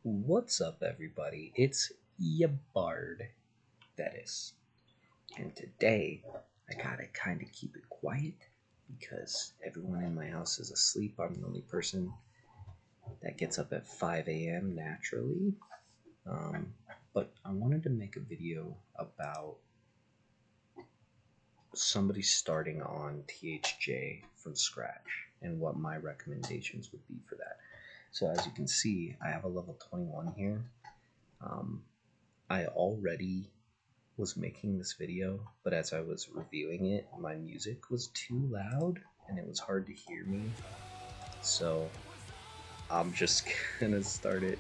What's up, everybody? It's ya Bard Vetis, and today I gotta kind of keep it quiet because everyone in my house is asleep. I'm the only person that gets up at 5 a.m. naturally. But I wanted to make a video about somebody starting on THJ from scratch and what my recommendations would be for that. So as you can see, I have a level 21 here. I already was making this video, but as I was reviewing it, my music was too loud and it was hard to hear me. So I'm just gonna start it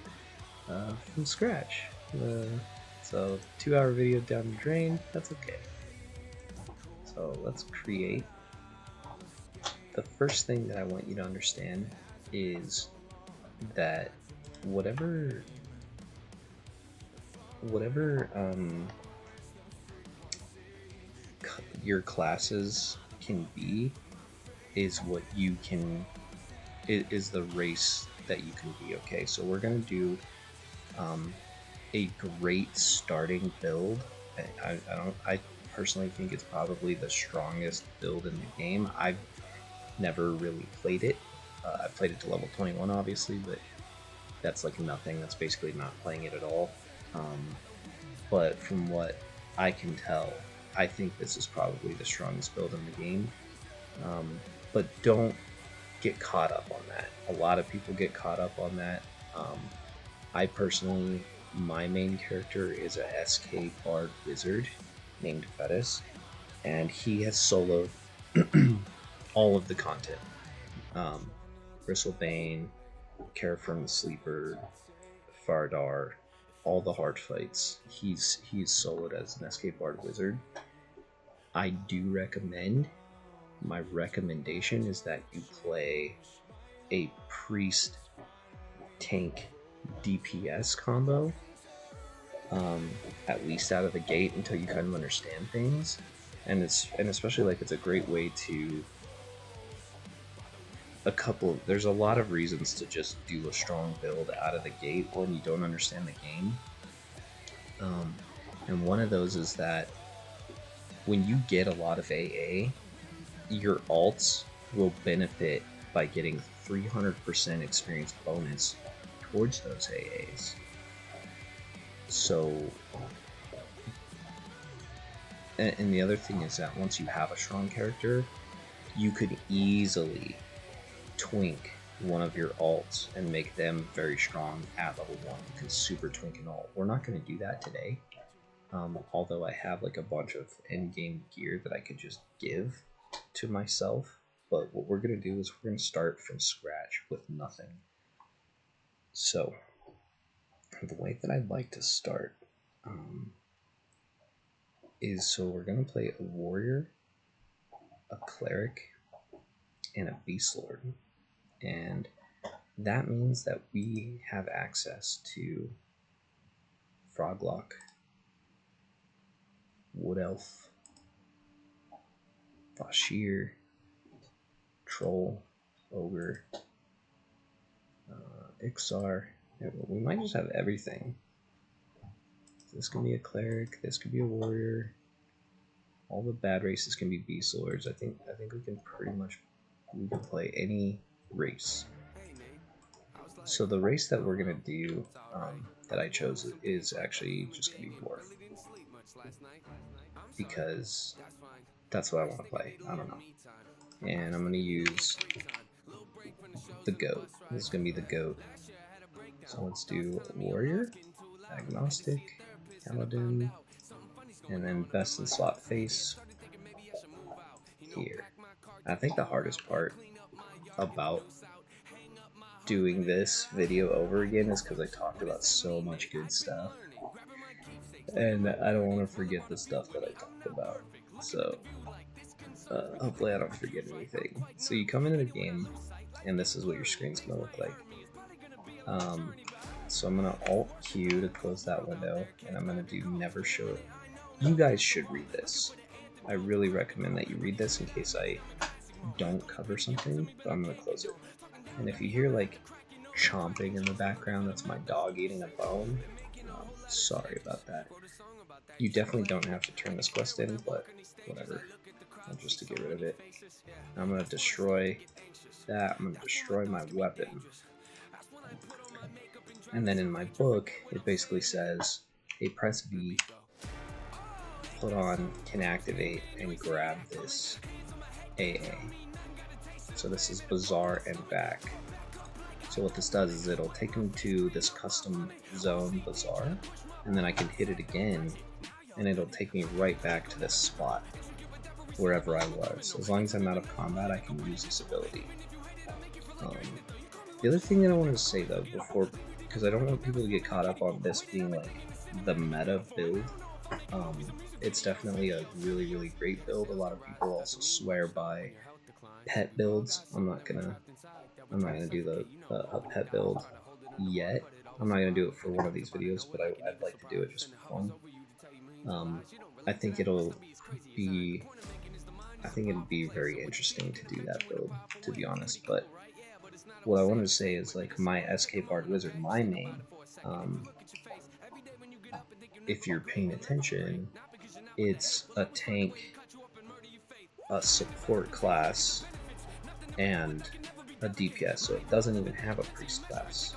from scratch. So 2-hour video down the drain, that's okay. So let's create. The first thing that I want you to understand is that whatever your classes can be is what you can, it is the race that you can be. Okay, so we're gonna do a great starting build. I personally think it's probably the strongest build in the game. I've never really played it. I played it to level 21 obviously, but that's like nothing. That's basically not playing it at all. But from what I can tell, I think this is probably the strongest build in the game. But don't get caught up on that. A lot of people get caught up on that. I personally, my main character is a SK Bard Wizard named Vetis, and he has soloed all of the content. Bristlebane, Care from the Sleeper, Fardar, all the hard fights. He's soloed as an SK Bard Wizard. I do recommend, my recommendation is that you play a Priest Tank DPS combo, at least out of the gate until you kind of understand things. And especially like it's a great way to there's a lot of reasons to just do a strong build out of the gate when you don't understand the game. And one of those is that when you get a lot of AA, your alts will benefit by getting 300% experience bonus towards those AAs. So, and the other thing is that once you have a strong character, you could easily twink one of your alts and make them very strong at level 1. You can super twink an alt. We're not going to do that today, although I have like a bunch of in-game gear that I could just give to myself. But what we're going to do is we're going to start from scratch with nothing. So the way that I'd like to start is, so we're going to play a warrior, a cleric, and a beast lord. And that means that we have access to Froglock, Wood Elf, Bashir, Troll, Ogre, Ixar. We might just have everything. This can be a cleric, this could be a warrior. All the bad races can be beast lords. I think we can pretty much, we can play any race. So the race that we're gonna do, that I chose, is actually just gonna be dwarf, because that's what I want to play. I don't know. And I'm gonna use the goat. This is gonna be the goat. So let's do warrior, agnostic, paladin, and then best in slot face here. I think the hardest part about doing this video over again is because I talked about so much good stuff, and I don't want to forget the stuff that I talked about. So hopefully I don't forget anything. So you come into the game, and this is what your screen's gonna look like. So I'm gonna Alt Q to close that window, and I'm gonna do never show it. You guys should read this. I really recommend that you read this in case I don't cover something, but I'm gonna close it. And if you hear like chomping in the background. That's my dog eating a bone. Sorry about that. You definitely don't have to turn this quest in, but whatever. Just to get rid of it. I'm going to destroy that. I'm going to destroy my weapon. And then in my book, it basically says, hey, press V, put on, can activate, and grab this AA. So this is Bazaar and back. So what this does is it'll take me to this custom zone Bazaar, and then I can hit it again, and it'll take me right back to this spot, wherever I was. As long as I'm out of combat, I can use this ability. The other thing that I wanted to say though, before, because I don't want people to get caught up on this being like the meta build, it's definitely a really, really great build. A lot of people also swear by pet builds. I'm not gonna do a pet build yet. I'm not gonna do it for one of these videos, but I'd like to do it just for fun. I think it'd be very interesting to do that build, to be honest. But what I wanted to say is, like, my Escape Bard Wizard, my main, if you're paying attention, it's a tank, a support class, and a DPS, so it doesn't even have a priest class.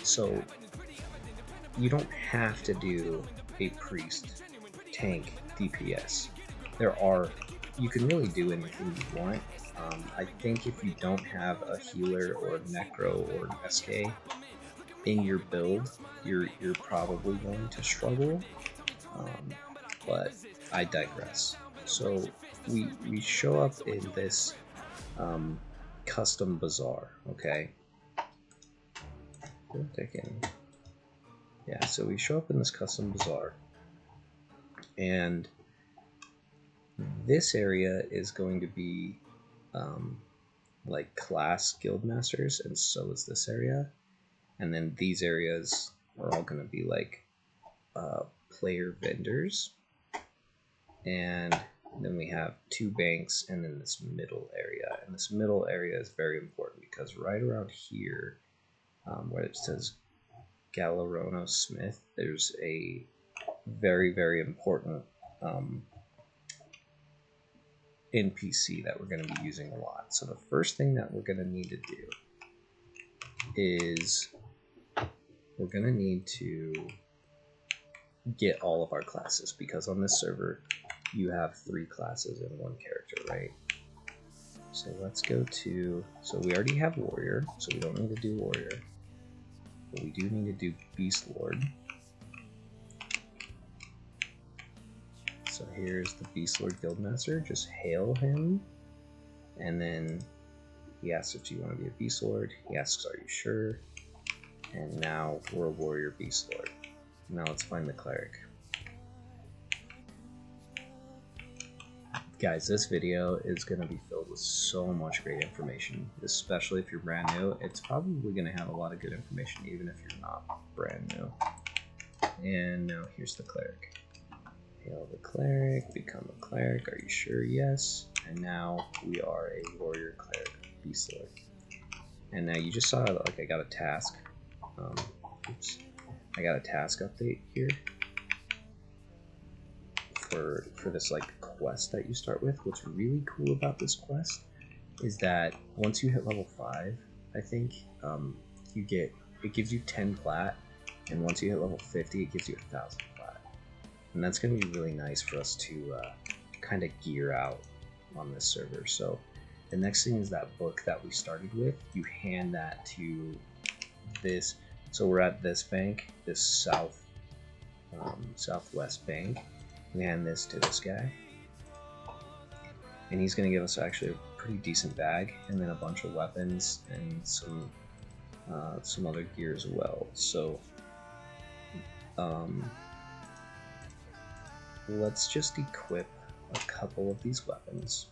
So you don't have to do a priest, tank, DPS. You can really do anything you want. I think if you don't have a healer or a necro or an SK in your build, you're probably going to struggle. But I digress. So we show up in this custom Bazaar, okay? Yeah, so we show up in this custom Bazaar, and this area is going to be like class guild masters, and so is this area. And then these areas are all going to be like player vendors. And then we have 2 banks, and then this middle area. And this middle area is very important because right around here, where it says Galarona Smith, there's a very, very important NPC that we're going to be using a lot. So the first thing that we're going to need to do is we're going to need to get all of our classes, because on this server you have 3 classes in 1 character, right? So let's go to, so we already have warrior, so we don't need to do warrior, but we do need to do beast lord. So here's the Beast Lord Guildmaster. Just hail him, and then he asks if you want to be a Beast Lord. He asks, "Are you sure?" And now we're a Warrior Beast Lord. Now let's find the Cleric. Guys, this video is going to be filled with so much great information, especially if you're brand new. It's probably going to have a lot of good information even if you're not brand new. And now here's the Cleric. Hail the Cleric, become a Cleric, are you sure? Yes. And now we are a Warrior Cleric Beast Lord. And now you just saw, like, I got a task. I got a task update here for this, like, quest that you start with. What's really cool about this quest is that once you hit level 5, I think, it gives you 10 plat, and once you hit level 50, it gives you 1,000 plat. And that's going to be really nice for us to kind of gear out on this server. So the next thing is that book that we started with. You hand that to this. So we're at this bank, this southwest bank. We hand this to this guy, and he's going to give us actually a pretty decent bag, and then a bunch of weapons and some other gear as well. So let's just equip a couple of these weapons.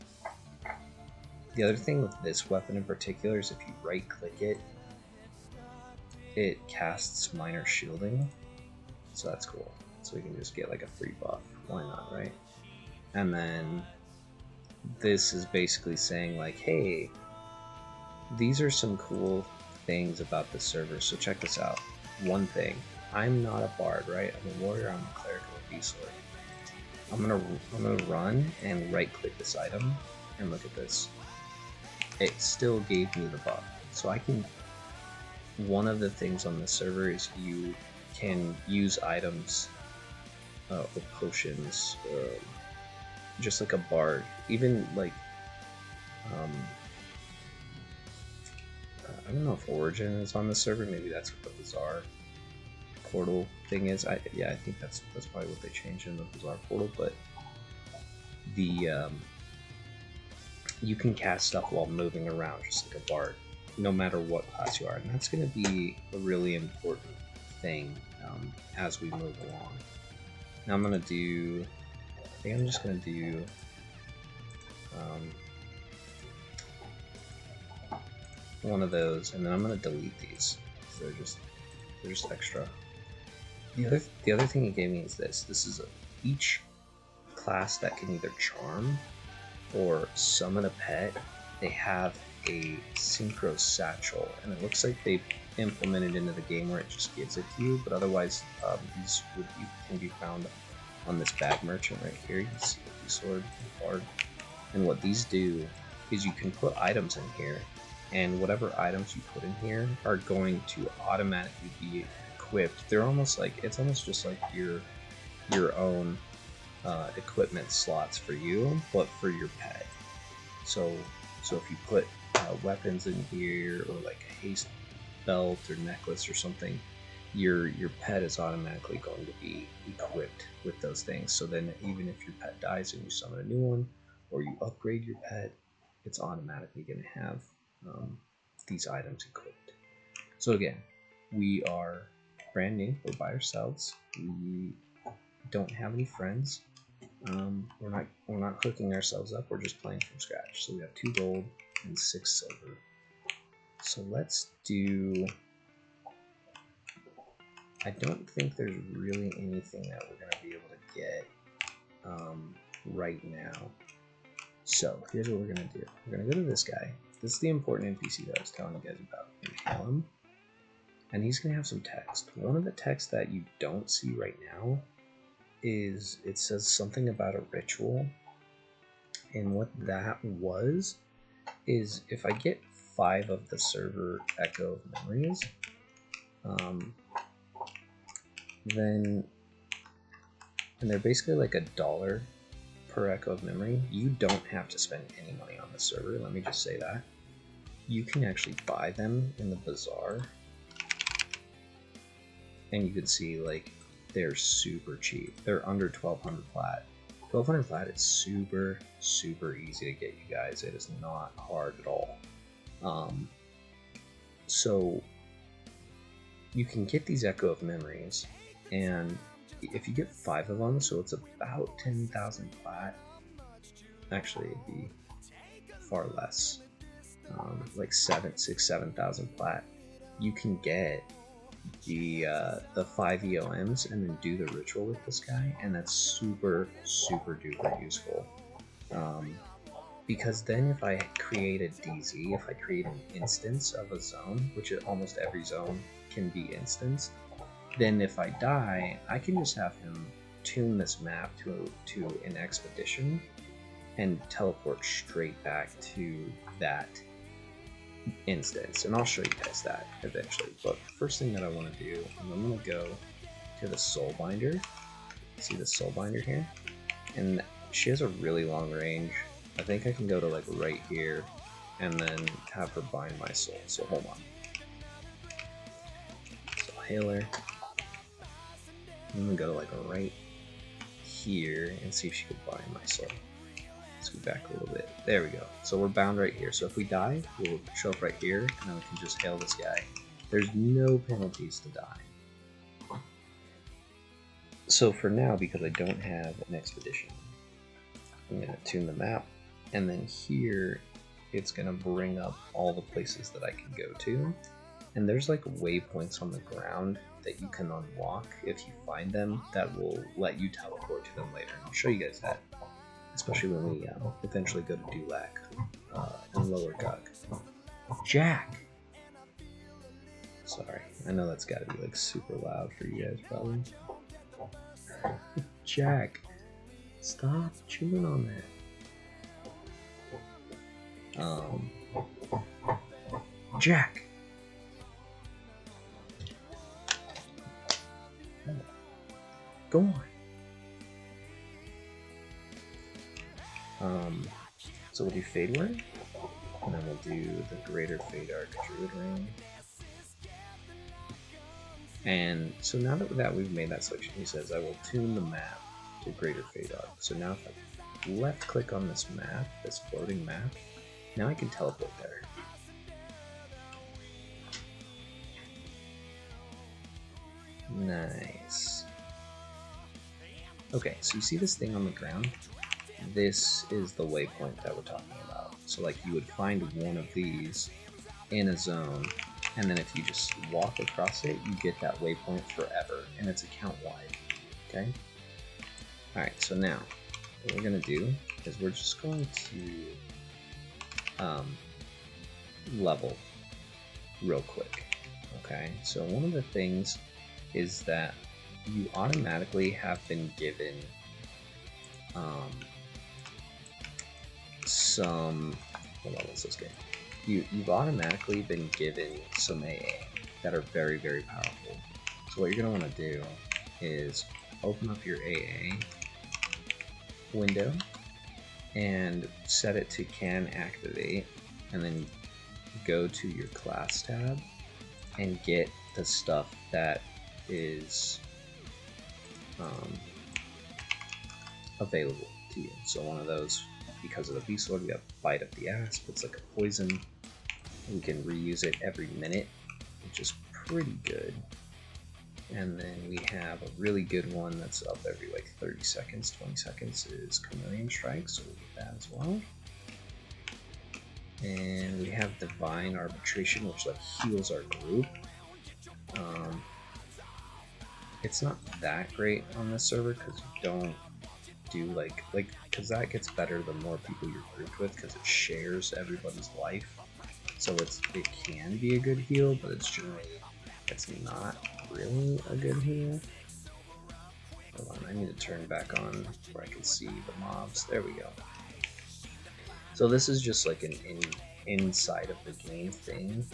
The other thing with this weapon in particular is if you right click it, it casts minor shielding, so that's cool. So we can just get like a free buff, why not, right? And then this is basically saying like, hey, these are some cool things about the server. So check this out. One thing, I'm not a bard, right? I'm a warrior, I'm a cleric, I'm a beast lord. I'm gonna run and right click this item and look at this. It still gave me the buff. So I can, one of the things on the server is you can use items or potions, just like a bard. Even like, I don't know if Origin is on the server. Maybe that's what the Bazaar portal thing is. Yeah, I think that's probably what they changed in the Bazaar portal. But the you can cast stuff while moving around, just like a bard, no matter what class you are, and that's going to be a really important thing as we move along. Now I'm going to do, I think I'm just going to do one of those, and then I'm going to delete these. So they're just extra. The other thing it gave me is this. This is each class that can either charm or summon a pet. They have a synchro satchel, and it looks like they've implemented into the game where it just gives it to you. But otherwise, these can be found on this bag merchant right here. You can see the sword, bard, and what these do is you can put items in here, and whatever items you put in here are going to automatically be equipped. They're almost like, it's almost just like your own equipment slots for you, but for your pet. So if you put weapons in here, or like a haste belt or necklace or something, your pet is automatically going to be equipped with those things. So then even if your pet dies and you summon a new one, or you upgrade your pet, it's automatically going to have these items equipped. So again, we are brand new, we're by ourselves, we don't have any friends, we're not hooking ourselves up, we're just playing from scratch. So we have 2 gold and 6 silver. So let's do, I don't think there's really anything that we're going to be able to get right now. So here's what we're going to do. We're going to go to this guy. This is the important NPC that I was telling you guys about. Inhale him. And he's going to have some text. One of the texts that you don't see right now is, it says something about a ritual. And what that was is, if I get 5 of the server Echo of Memories, then, and they're basically like $1 per Echo of Memory. You don't have to spend any money on the server, let me just say that. You can actually buy them in the Bazaar, and you can see like they're super cheap. They're under 1200 plat. 1200 plat is super easy to get, you guys. It is not hard at all. So you can get these Echo of Memories, and if you get 5 of them, so it's about 10,000 plat. Actually, it'd be far less, like 7,000 plat. You can get the 5 EOMs and then do the ritual with this guy, and that's super duper useful. Because then if I create a DZ, if I create an instance of a zone, which almost every zone can be instanced, then if I die, I can just have him tune this map to an expedition and teleport straight back to that instance. And I'll show you guys that eventually. But first thing that I want to do, I'm going to go to the Soulbinder. See the Soulbinder here? And she has a really long range. I think I can go to like right here and then have her bind my soul. So hold on. So I'll hail her. I'm gonna go to like right here and see if she could bind my soul. Let's go back a little bit. There we go. So we're bound right here. So if we die, we'll show up right here, and then we can just hail this guy. There's no penalties to die. So for now, because I don't have an expedition, I'm gonna tune the map, and then here it's gonna bring up all the places that I can go to. And there's like waypoints on the ground that you can unlock if you find them that will let you teleport to them later. And I'll show you guys that, especially when we eventually go to Dulac and Lower Gug. Jack! Sorry, I know that's gotta be like super loud for you guys probably. Jack, stop chewing on that. Jack. Go on. So we'll do Fade Word, and then we'll do the Greater Fade Arc Druid Ring. And so now that we've made that selection, he says, I will tune the map to Greater Fade Arc. So now if I left click on this map, this floating map, now I can teleport there. Nice. Okay, so you see this thing on the ground? This is the waypoint that we're talking about. So like you would find one of these in a zone, and then if you just walk across it, you get that waypoint forever, and it's account wide. Okay? Alright, so now what we're gonna do is we're just going to level real quick. Okay, so one of the things is that you automatically have been given some, hold on, what's this game? You've automatically been given some AA that are very, very powerful. So what you're going to want to do is open up your AA window and set it to can activate, and then go to your class tab and get the stuff that is available to you. So one of those, because of the Beast Sword, we have Bite of the Asp. It's like a poison. We can reuse it every minute, which is pretty good. And then we have a really good one that's up every like 30 seconds, 20 seconds is Chameleon Strike, so we'll get that as well. And we have Divine Arbitration, which like heals our group. It's not that great on this server because you don't do because that gets better the more people you're grouped with, because it shares everybody's life. So it can be a good heal, but it's not really a good heal. Hold on, I need to turn back on where I can see the mobs. There we go. So this is just like an inside of the game thing,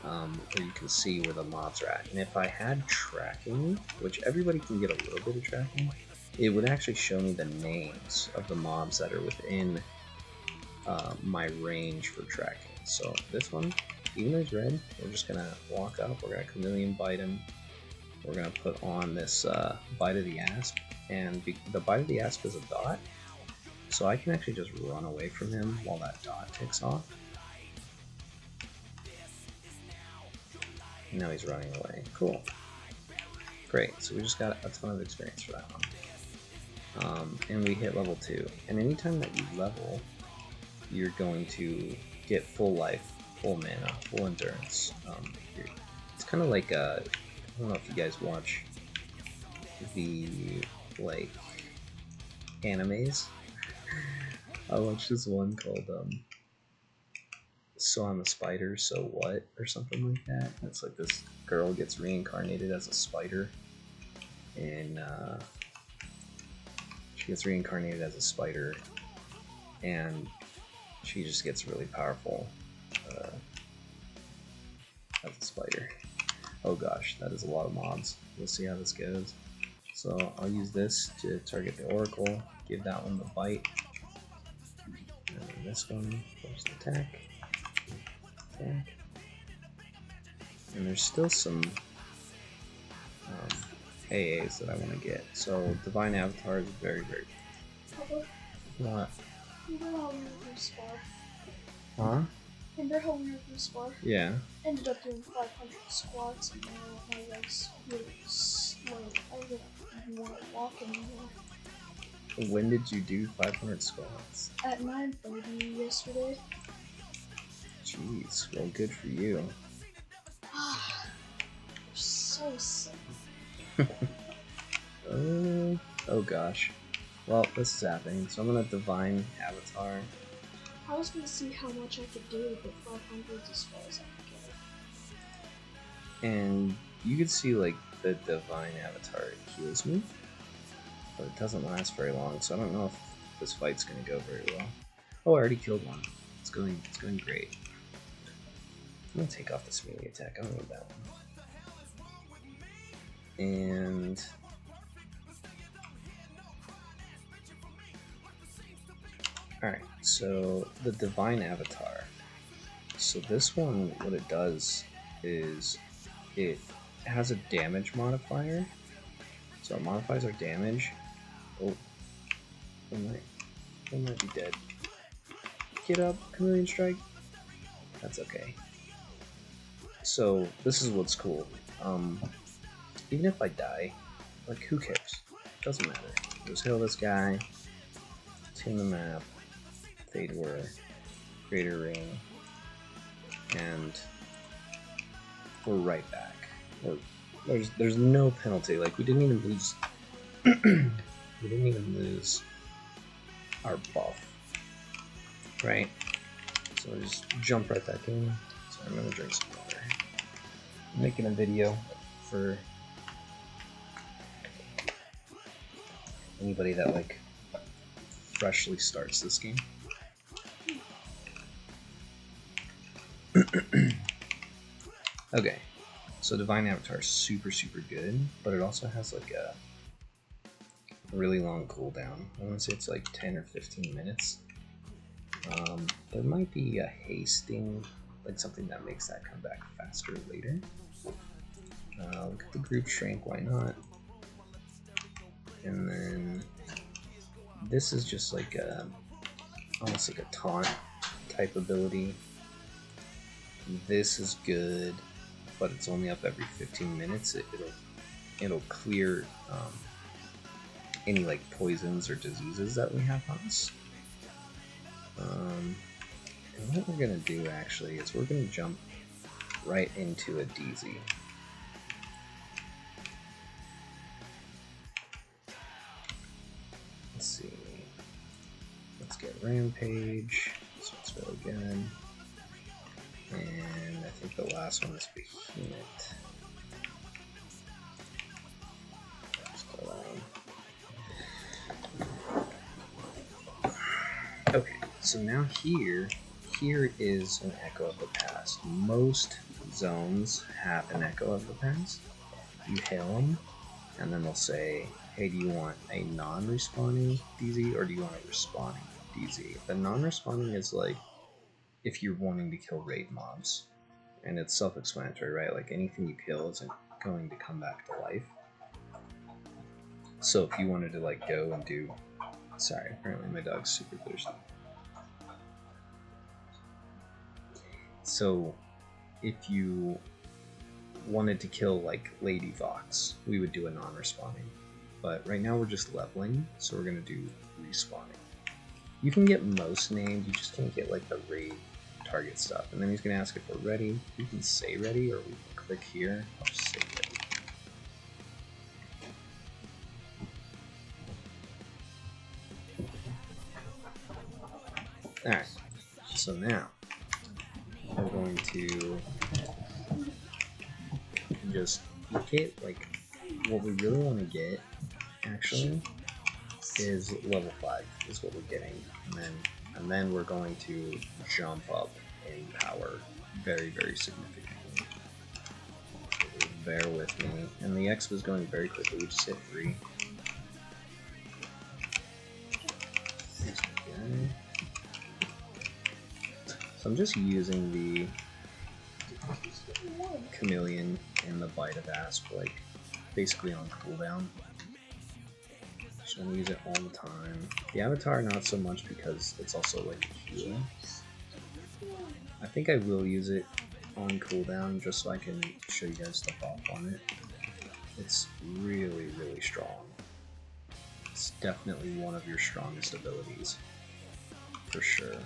where you can see where the mobs are at. And if I had tracking, which everybody can get a little bit of tracking, it would actually show me the names of the mobs that are within my range for tracking. So this one, even though he's red, we're just gonna walk up, we're gonna Chameleon Bite him, we're gonna put on this Bite of the Asp, and the Bite of the Asp is a dot, so I can actually just run away from him while that dot ticks off. And now he's running away. Cool. Great, so we just got a ton of experience for that one. And we hit level 2. And anytime that you level, you're going to get full life, full mana, full endurance. It's kind of like, I don't know if you guys watch the, like, animes. I watched this one called, So I'm a Spider, So What? Or something like that. It's like this girl gets reincarnated as a spider, and she gets reincarnated as a spider, and she just gets really powerful as a spider. Oh gosh, that is a lot of mobs. We'll see how this goes. So I'll use this to target the Oracle, give that one the bite, and then this one, first attack. And there's still some AAs that I want to get. So Divine Avatar is very, very... What? Remember how we were doing spar? Huh? Remember how we were doing spar? Yeah. Ended up doing 500 squats and my legs really slow. I didn't even want to walk anymore. When did you do 500 squats? At 9:30 yesterday. Jeez, well, good for you. So sick. Oh gosh. Well, this is happening, so I'm gonna Divine Avatar. I was gonna see how much I could do with the 500 as far as I could And you can see like the divine avatar heals me, but it doesn't last very long, so I don't know if this fight's gonna go very well. Oh, I already killed one. It's going great. I'm gonna take off this melee attack. I don't need that one. And alright, so the divine avatar. So this one, what it does is it has a damage modifier. So it modifies our damage. Oh, I might be dead. Get up, Chameleon Strike. That's okay. So this is what's cool. Even if I die, like who cares? Doesn't matter. Just heal this guy. Tune the map. Fade Whir. Greater Ring. And we're right back. There's no penalty. Like we didn't even lose. We didn't even lose our buff, right? So we'll just jump right back in. So I'm gonna drink some water. I'm making a video for anybody that like freshly starts this game. Okay, so Divine Avatar is super good, but it also has like a really long cooldown. I want to say it's like 10 or 15 minutes. There might be a hasting, like something that makes that come back faster later. Look at the group shrink, why not? And then this is just like a, almost like a taunt type ability. This is good, but it's only up every 15 minutes. It'll clear any like poisons or diseases that we have on us. And what we're gonna do actually is we're gonna jump right into a DZ. Let's see. Let's get Rampage. This one's really good. And I think the last one is Behemoth. Okay, so now here is an echo of the past. Most zones have an echo of the past. You hail them, and then they'll say, hey, do you want a non-respawning DZ, or do you want a respawning DZ? The non-respawning is like, if you're wanting to kill raid mobs, and it's self-explanatory, right? Like anything you kill isn't going to come back to life. So if you wanted to like go and do, sorry, apparently my dog's super thirsty. So if you wanted to kill like Lady Vox, we would do a non-respawning. But right now we're just leveling, so we're gonna do respawning. You can get most named, you just can't get like the raid target stuff. And then he's gonna ask if we're ready. You can say ready, or we can click here. I'll just say ready. Alright, so now we're going to just get like what we really want to get actually is level 5 is what we're getting, and then we're going to jump up in power very significantly. So bear with me, and the X was going very quickly. We just hit 3. So I'm just using the Chameleon and the Bite of Asp like basically on cooldown. So I'm gonna use it all the time. The Avatar not so much because it's also like a healer. I think I will use it on cooldown just so I can show you guys the buff on it. It's really strong. It's definitely one of your strongest abilities, for sure.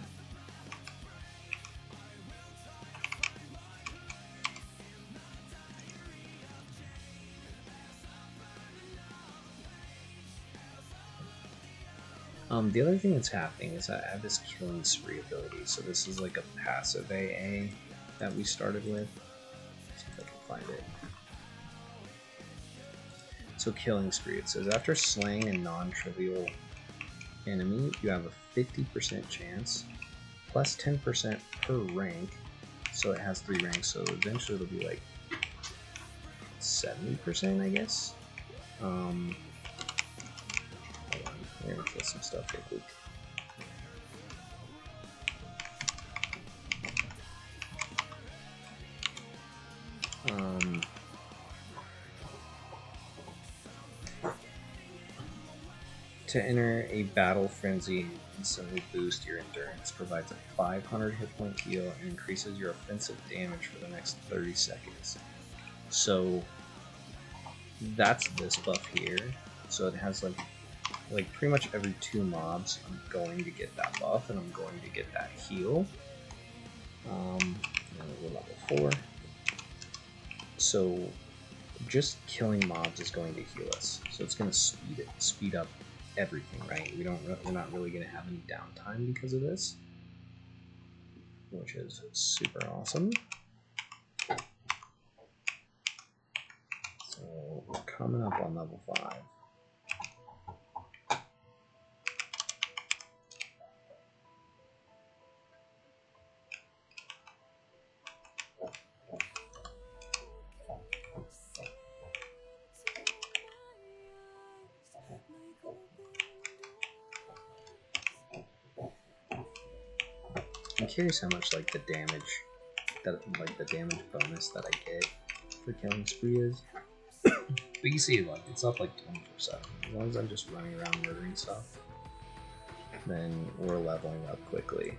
The other thing that's happening is that I have this killing spree ability. So this is like a passive AA that we started with. See if I can find it. So killing spree, it says after slaying a non-trivial enemy, you have a 50% chance, plus 10% per rank. So it has 3 ranks, so eventually it'll be like 70%, I guess. Hold on, we're gonna kill some stuff real quick. To enter a battle frenzy and instantly boost your endurance, provides a 500 hit point heal and increases your offensive damage for the next 30 seconds. So that's this buff here. So it has like pretty much every 2 mobs I'm going to get that buff and I'm going to get that heal. And we're level 4. So just killing mobs is going to heal us. So it's going to speed up everything, right? We're not really going to have any downtime because of this, which is super awesome. So we're coming up on level 5. I'm curious how much like the damage bonus that I get for killing spree is. But you see, like it's up like 24/7. As long as I'm just running around murdering stuff, then we're leveling up quickly.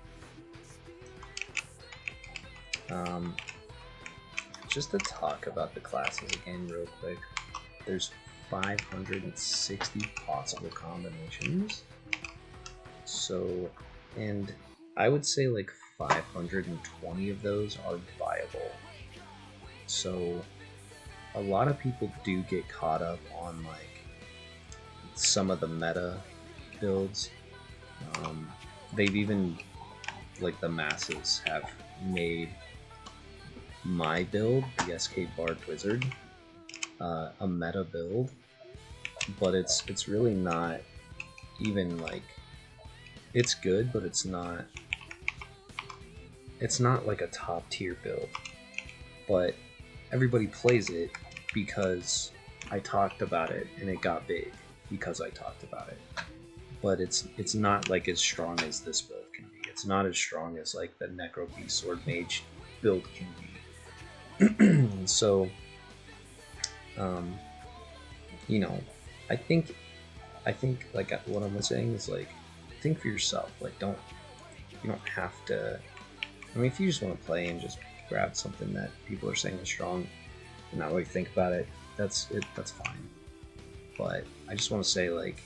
Just to talk about the classes again real quick, there's 560 possible combinations. So, and I would say like 520 of those are viable. So a lot of people do get caught up on like some of the meta builds. They've even, like the masses have made my build, the SK Bard Wizard, a meta build, but it's really not even like, it's good, but it's not like a top tier build. But everybody plays it because I talked about it and it got big because I talked about it. But it's not like as strong as this build can be. It's not as strong as like the Necro Beast Sword Mage build can be. So you know, I think like what I'm saying is like, think for yourself. Like you don't have to. I mean, if you just want to play and just grab something that people are saying is strong and not really think about it, that's fine. But I just want to say, like,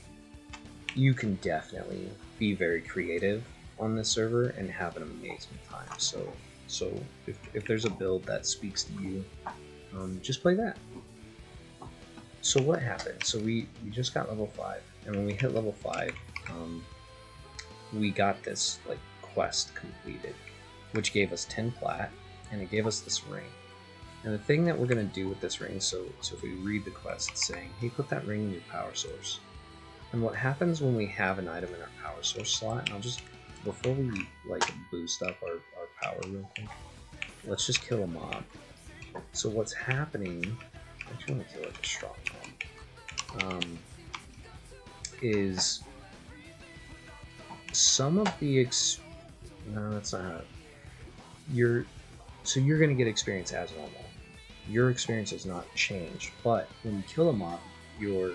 you can definitely be very creative on this server and have an amazing time. So if there's a build that speaks to you, just play that. So what happened? So we just got level 5, and when we hit level 5, we got this like quest completed, which gave us 10 plat, and it gave us this ring. And the thing that we're going to do with this ring, so if we read the quest, it's saying, hey, put that ring in your power source. And what happens when we have an item in our power source slot, and I'll just, before we like boost up our power real quick, let's just kill a mob. So what's happening, I actually want to kill like a strong mob, is some of the, no, that's not how, so you're going to get experience as normal. Your experience has not changed, but when you kill a mob, your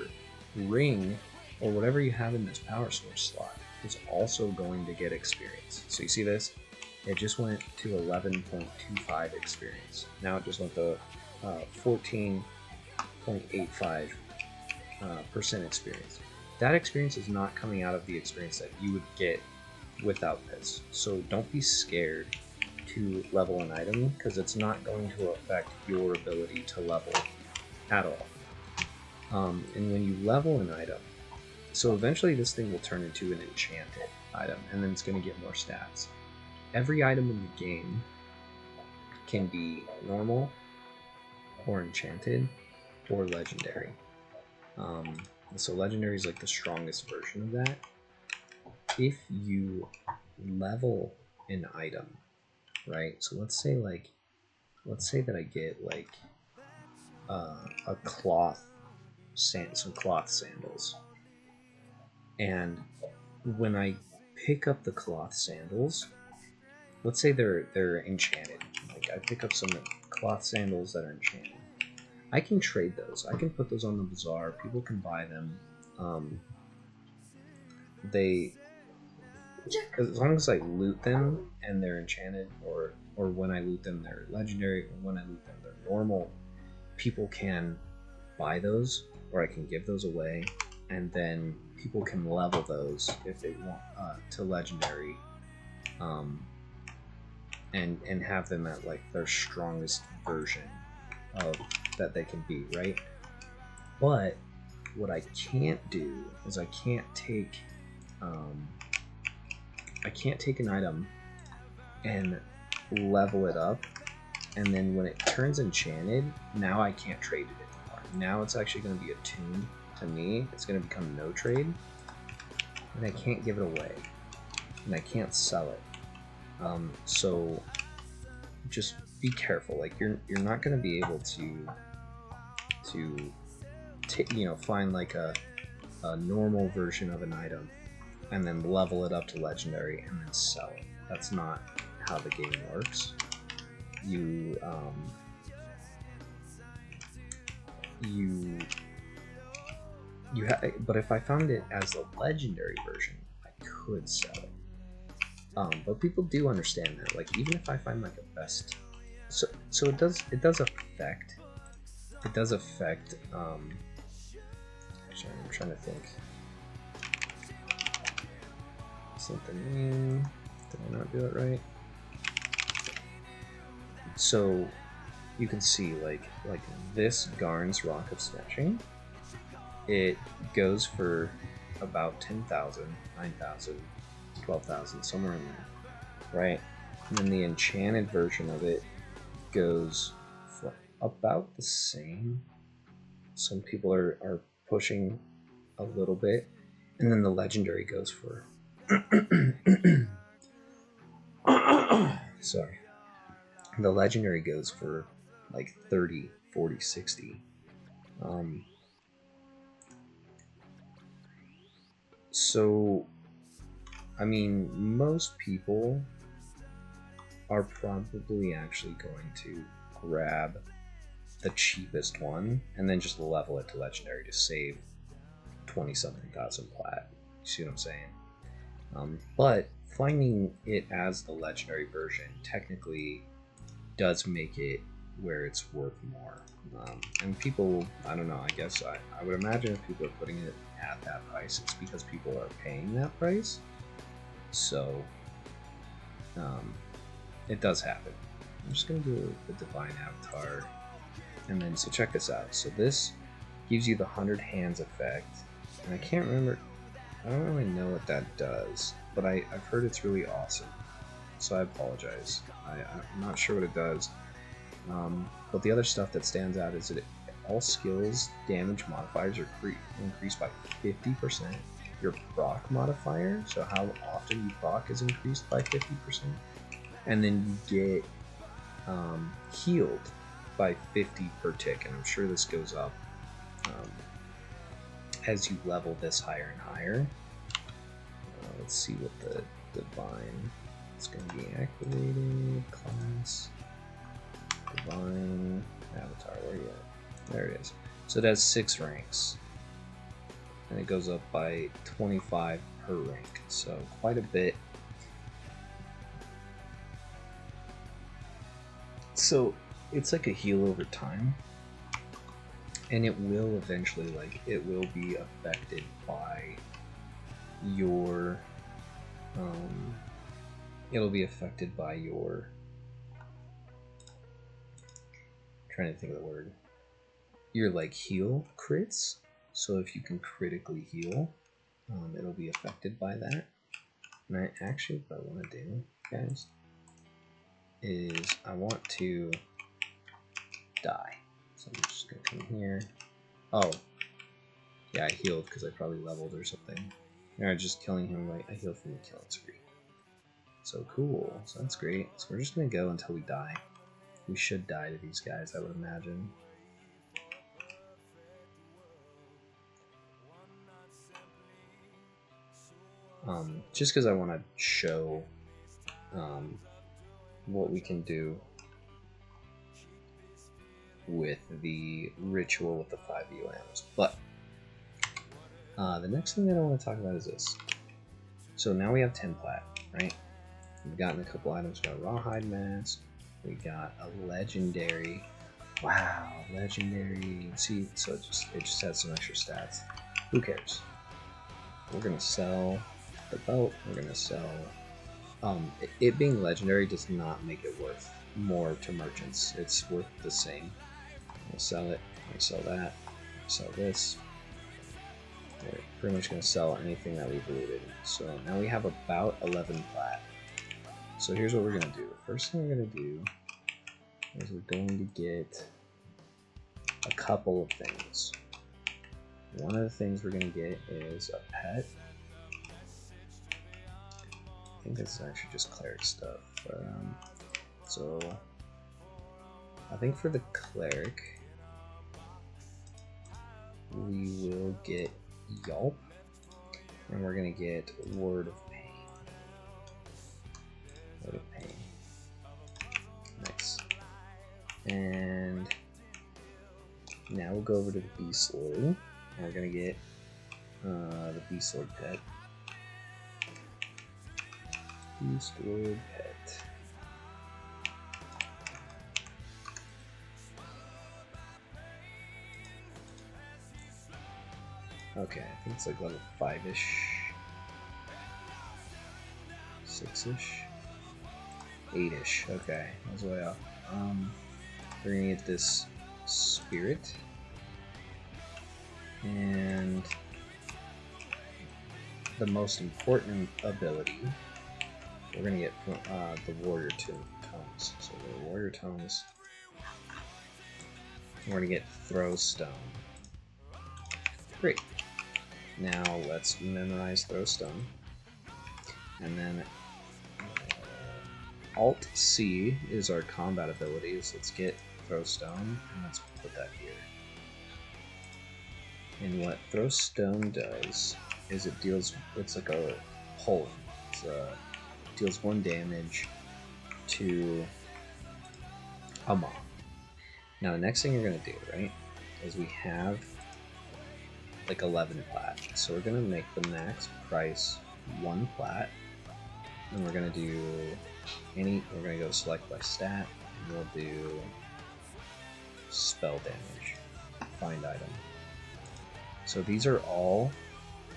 ring or whatever you have in this power source slot is also going to get experience. So you see this? It just went to 11.25 experience. Now it just went to 14.85% experience. That experience is not coming out of the experience that you would get without this. So don't be scared to level an item, because it's not going to affect your ability to level at all. And when you level an item, so eventually this thing will turn into an enchanted item, and then it's going to get more stats. Every item in the game can be normal, or enchanted, or legendary. So legendary is like the strongest version of that. If you level an item, right? So let's say that I get like a cloth some cloth sandals, and when I pick up the cloth sandals, let's say they're enchanted. Like I pick up some cloth sandals that are enchanted. I can trade those. I can put those on the bazaar. People can buy them. They, as long as I loot them and they're enchanted, or when I loot them they're legendary, or when I loot them they're normal, people can buy those, or I can give those away, and then people can level those if they want to legendary, and have them at like their strongest version of that they can be, right? But what I can't do is I can't take an item and level it up, and then when it turns enchanted, now I can't trade it anymore. Now it's actually going to be attuned to me. It's going to become no trade, and I can't give it away, and I can't sell it. So just be careful. Like you're not going to be able to find like a normal version of an item and then level it up to legendary and then sell it. That's not how the game works. But if I found it as the legendary version, I could sell it. But people do understand that. Like even if I find like a best, so it does affect. It does affect. Actually, I'm trying to think. Something new. Did I not do it right? So you can see like this Garn's Rock of Snatching. It goes for about 10,000, 9,000, 12,000, somewhere in there, right? And then the enchanted version of it goes for about the same. Some people are pushing a little bit, and then the legendary goes for sorry, the legendary goes for like 30, 40, 60. So I mean, most people are probably actually going to grab the cheapest one and then just level it to legendary to save 20 something thousand plat. You see what I'm saying? But finding it as the legendary version technically does make it where it's worth more. And people, I don't know, I guess I would imagine if people are putting it at that price, it's because people are paying that price. So it does happen. I'm just going to do the Divine Avatar. And then, so check this out. So this gives you the 100 Hands effect. And I can't remember, I don't really know what that does, but I've heard it's really awesome. So I apologize. I'm not sure what it does. But the other stuff that stands out is that all skills damage modifiers are increased by 50%. Your proc modifier, so how often you proc, is increased by 50%. And then you get healed by 50 per tick, and I'm sure this goes up as you level this higher and higher. Let's see what the Divine is going to be activated. Class Divine Avatar, where are you at? There it is. So it has 6 ranks, and it goes up by 25 per rank, so quite a bit. So it's like a heal over time, and it will eventually, like, it will be affected by your it'll be affected by your, I'm trying to think of the word, your like heal crits. So if you can critically heal, it'll be affected by that. And I actually, what I want to do, guys, is I want to die. So I'm just gonna come here. Oh, yeah, I healed because I probably leveled or something. Or just killing him, right? I healed from the killing spree. So cool. So that's great. So we're just gonna go until we die. We should die to these guys, I would imagine. Just because I want to show what we can do with the ritual with the 5 UMs. But the next thing that I want to talk about is this. So now we have 10 plat, right? We've gotten a couple items. We got a rawhide mask. We got a legendary. Wow, legendary. See, so it just has some extra stats. Who cares? We're gonna sell the belt. We're gonna sell. It being legendary does not make it worth more to merchants. It's worth the same. We'll sell it. We'll sell that. We'll sell this. We're pretty much gonna sell anything that we've looted. So now we have about 11 plat. So here's what we're gonna do. First thing we're gonna do is we're going to get a couple of things. One of the things we're gonna get is a pet. I think this is actually just cleric stuff. So I think for the cleric, we will get Yelp, and we're gonna get Word of Pain. Word of Pain. Nice. And now we'll go over to the Beast Lord, and we're gonna get the Beast Lord pet. Beast Lord pet. Okay, I think it's like level 5-ish. 6-ish. 8-ish. Okay, I was way off. We're gonna get this spirit. And the most important ability, we're gonna get the warrior tomes. So the warrior tomes, we're gonna get throw stone. Great. Now let's memorize throw stone, and then Alt C is our combat abilities. Let's get throw stone, and let's put that here. And what throw stone does is it deals. It's like a pulling. It deals 1 damage to a mob. Now the next thing you're gonna do, right, is we have like 11 plat. So we're gonna make the max price 1 plat, and we're gonna do we're gonna go select by stat, and we'll do spell damage, find item. So these are all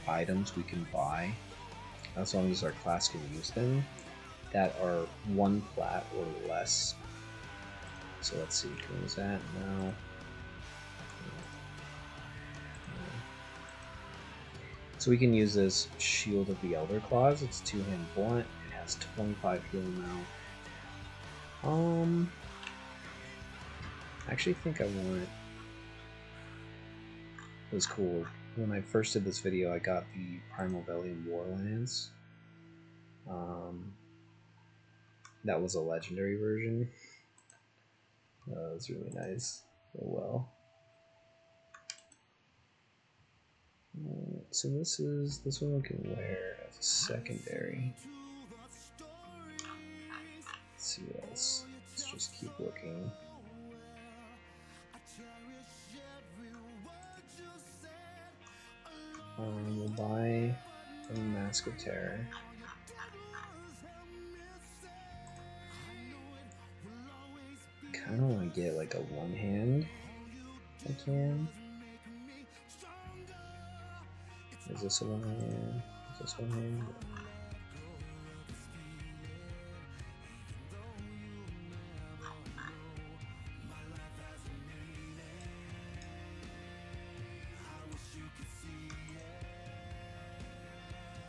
items we can buy as long as our class can use them that are 1 plat or less. So let's see, can we use that? No. So we can use this Shield of the Elder Claws. It's 2-hand blunt. It has 25 healing now. I actually think I want it. It was cool. When I first did this video, I got the Primal Velium Warlands. That was a legendary version. That was really nice. Oh well. So this one we can wear as a secondary. Let's see what else. Let's just keep looking. We'll buy a Mask of Terror. Kinda wanna get like a 1-hand if I can. Is this a 1-hand? Is this 1-hand?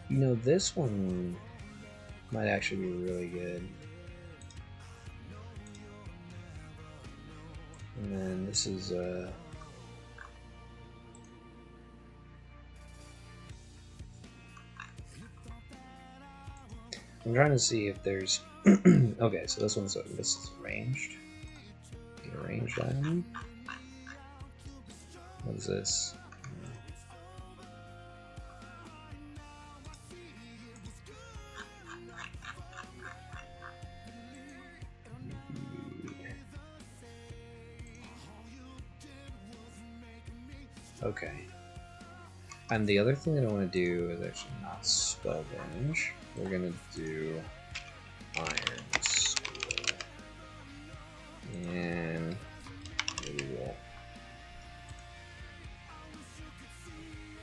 You know, this one might actually be really good. And then this is I'm trying to see if there's okay, so this is ranged. A ranged item. What is this? Okay. And the other thing that I want to do is actually not spell damage. We're gonna do iron school. And maybe we'll.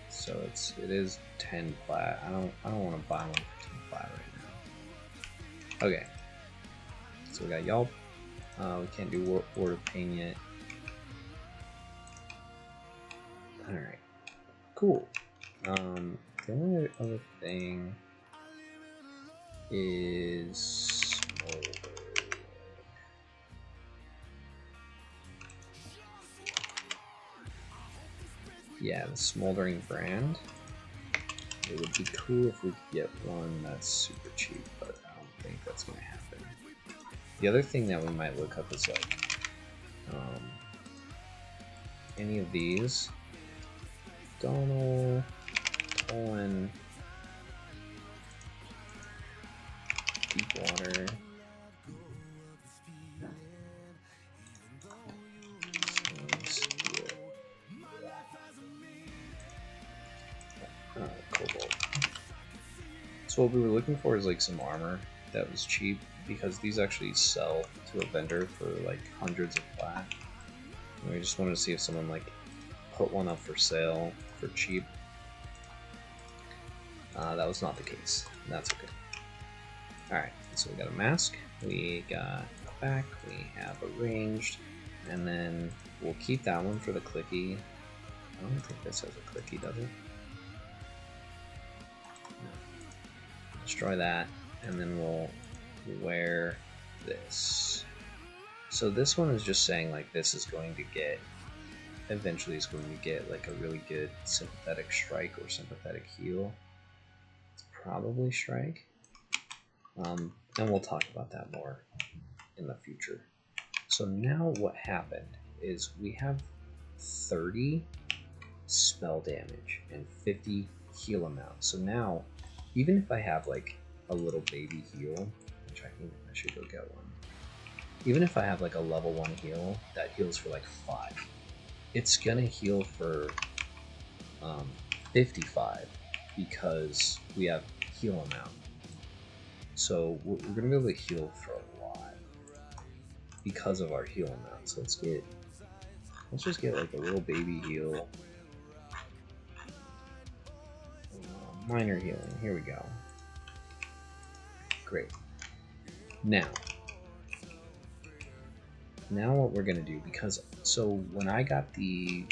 So it is 10 plat. I don't want to buy one for 10 plat right now. Okay. So we got Yelp. We can't do Word of Pain yet. Alright. Cool. The only other thing is Smolder. Yeah, the Smoldering brand. It would be cool if we could get one that's super cheap, but I don't think that's gonna happen. The other thing that we might look up is like any of these. Donald, Tolan, Deepwater. Cobalt. So what we were looking for is like some armor that was cheap, because these actually sell to a vendor for like hundreds of plat. And we just wanted to see if someone like put one up for sale for cheap. That was not the case. That's okay. Alright, so we got a mask, we got a back, we have a ranged, and then we'll keep that one for the clicky. I don't think this has a clicky, does it? No. Destroy that, and then we'll wear this. So this one is just saying like this is going to get, eventually it's going to get like a really good sympathetic strike or sympathetic heal. It's probably strike. And we'll talk about that more in the future. So now what happened is we have 30 spell damage and 50 heal amount. So now, even if I have like a little baby heal, which I think I should go get one. Even if I have like a level 1 heal that heals for like 5, it's gonna heal for 55 because we have heal amount. So we're gonna be able to heal for a lot because of our heal amount. So let's just get like a little baby heal. Minor healing, here we go. Great. Now what we're gonna do, because so when I got the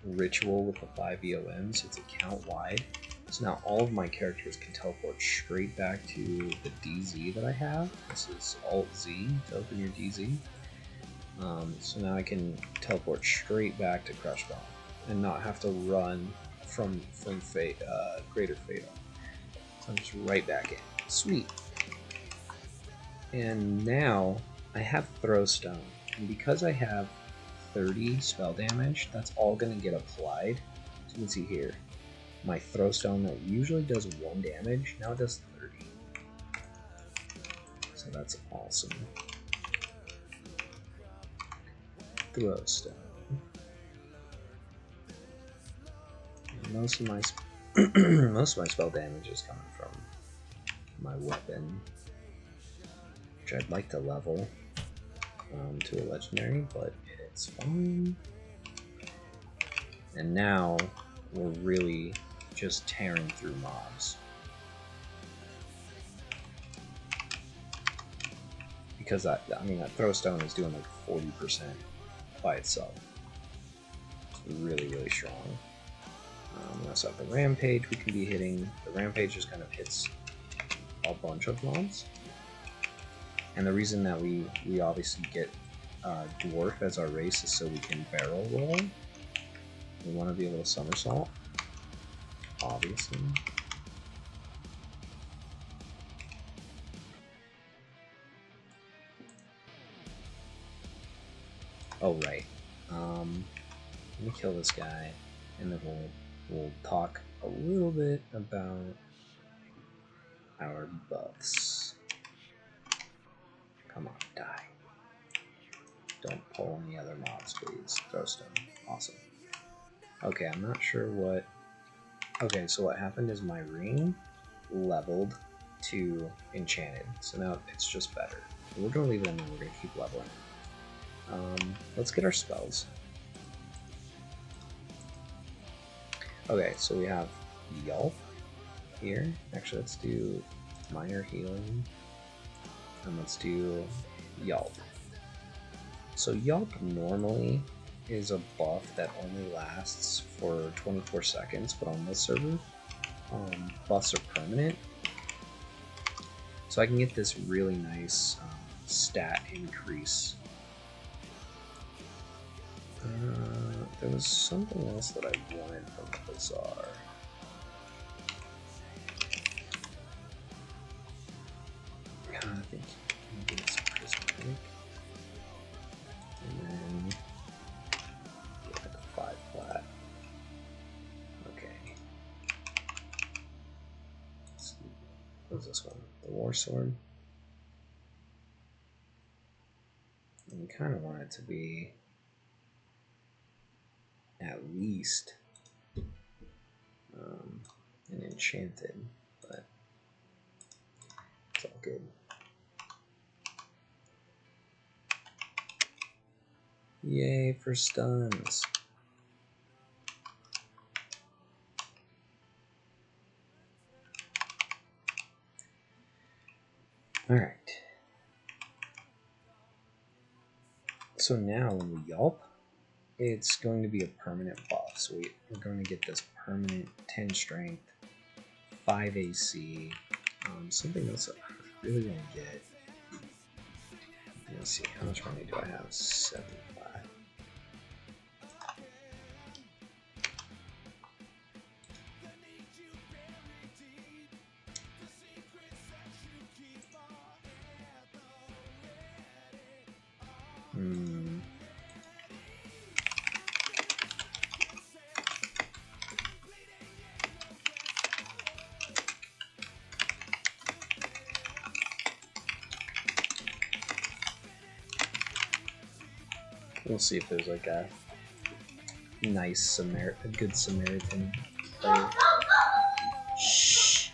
ritual with the 5 EOMs, it's account wide. So now all of my characters can teleport straight back to the DZ that I have. This is Alt Z to open your DZ. So now I can teleport straight back to Crushbone and not have to run from Greater Fatal. So I'm just right back in. Sweet. And now I have Throwstone, and because I have 30 spell damage, that's all going to get applied. So you can see here, my Throwstone that usually does 1 damage, now it does 30. So that's awesome. Throwstone. Most of my spell damage is coming from my weapon, which I'd like to level to a legendary, but it's fine. And now we're really just tearing through mobs, because that Throwstone is doing like 40% by itself. It's really strong. We also have the Rampage we can be hitting. The Rampage just kind of hits a bunch of mobs. And the reason that we obviously get dwarf as our race is so we can barrel roll. We want to be able to somersault, obviously. Oh right. Let me kill this guy, and then we'll talk a little bit about our buffs. Come on, die. Don't pull any other mobs, please. Throw stone. Awesome. Okay, I'm not sure what... Okay, so what happened is my ring leveled to enchanted. So now it's just better. We're going to leave it in there. We're going to keep leveling. Let's get our spells. Okay, so we have Yelp here. Actually, let's do minor healing. And let's do Yelp. So Yelp normally is a buff that only lasts for 24 seconds, but on this server, buffs are permanent. So I can get this really nice stat increase. There was something else that I wanted from the Bazaar. I think maybe it's prismatic. And then like a 5 flat. Okay. Let's see. What's this one? The War Sword. And we kind of want it to be at least an enchanted, but it's all good. Yay for stuns. Alright. So now when we yelp, it's going to be a permanent buff. So we're going to get this permanent 10 strength, 5 AC, something else I really want to get. Let's see, how much money do I have? 75. We'll see if there's like a nice a good Samaritan player. Shh.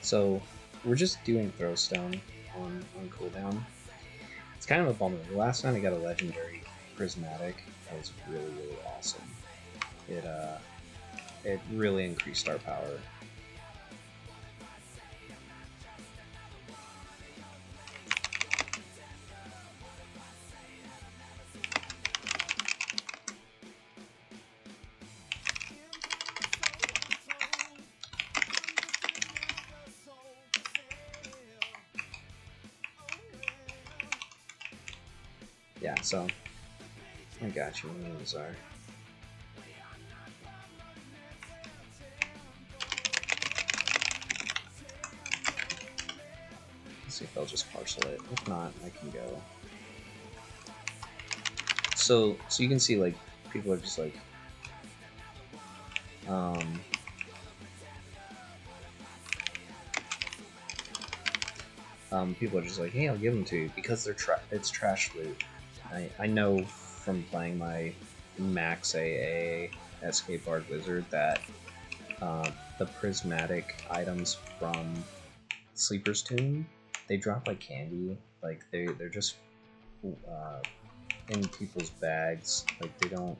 So we're just doing Throwstone on cooldown. It's kind of a bummer. The last time I got a legendary prismatic, that was really awesome. It really increased our power. Yeah, so I got you, Bazaar. Let's see if they'll just parcel it. If not, I can go. So you can see, like, people are just like, people are just like, hey, I'll give them to you because it's trash loot. I know from playing my max AA Escape Bard Wizard that the prismatic items from Sleeper's Tomb, they drop like candy. Like they're just in people's bags. Like they don't.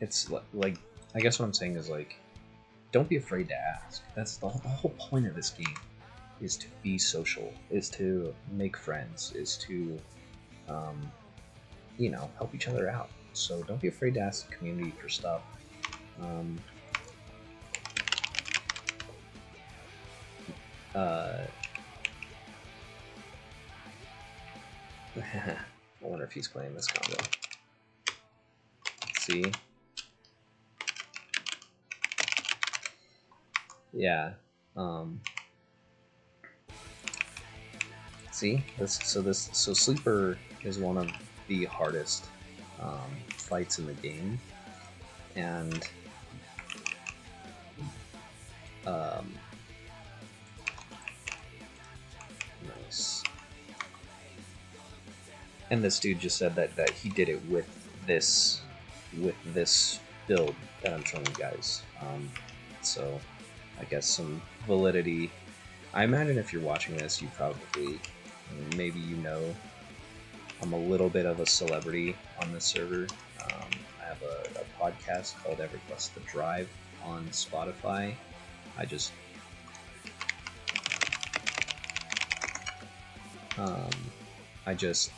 It's like, I guess what I'm saying is, like, don't be afraid to ask. That's the whole point of this game, is to be social, is to make friends, is to, you know, help each other out. So don't be afraid to ask the community for stuff. I wonder if he's playing this combo. See? Yeah. See? So Sleeper is one of the hardest fights in the game. And nice. And this dude just said that he did it with this build that I'm showing you guys. So I guess some validity. I imagine if you're watching this, you probably, maybe you know, I'm a little bit of a celebrity on this server. I have a podcast called Vetis the Destroyer on Spotify. I just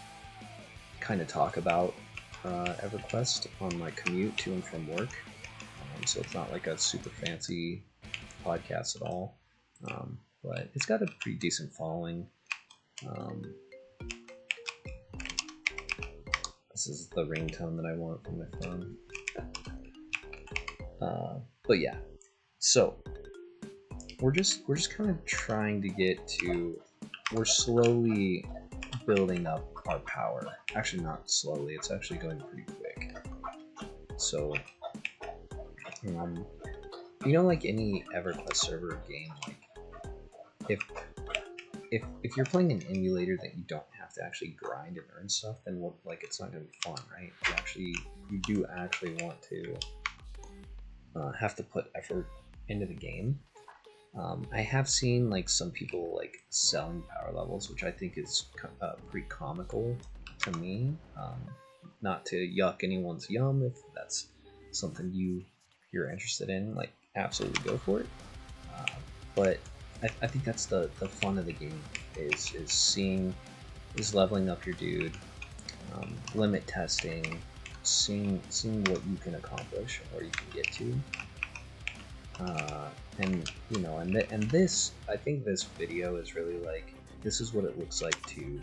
kind of talk about EverQuest on my commute to and from work. So it's not like a super fancy podcast at all, but it's got a pretty decent following. This is the ringtone that I want from my phone. But yeah, so we're just kind of trying to get to. We're slowly building up our power. Actually, not slowly. It's actually going pretty quick. So, like any EverQuest server game, like if you're playing an emulator that you don't have to actually grind and earn stuff, then it's not gonna be fun, right? You do actually want to have to put effort into the game. I have seen like some people like selling power levels, which I think is pretty comical to me. Not to yuck anyone's yum. If that's something you're interested in, like absolutely go for it. But I think that's the fun of the game is leveling up your dude, limit testing, seeing what you can accomplish and where you can get to. And this, I think this video is really like, this is what it looks like to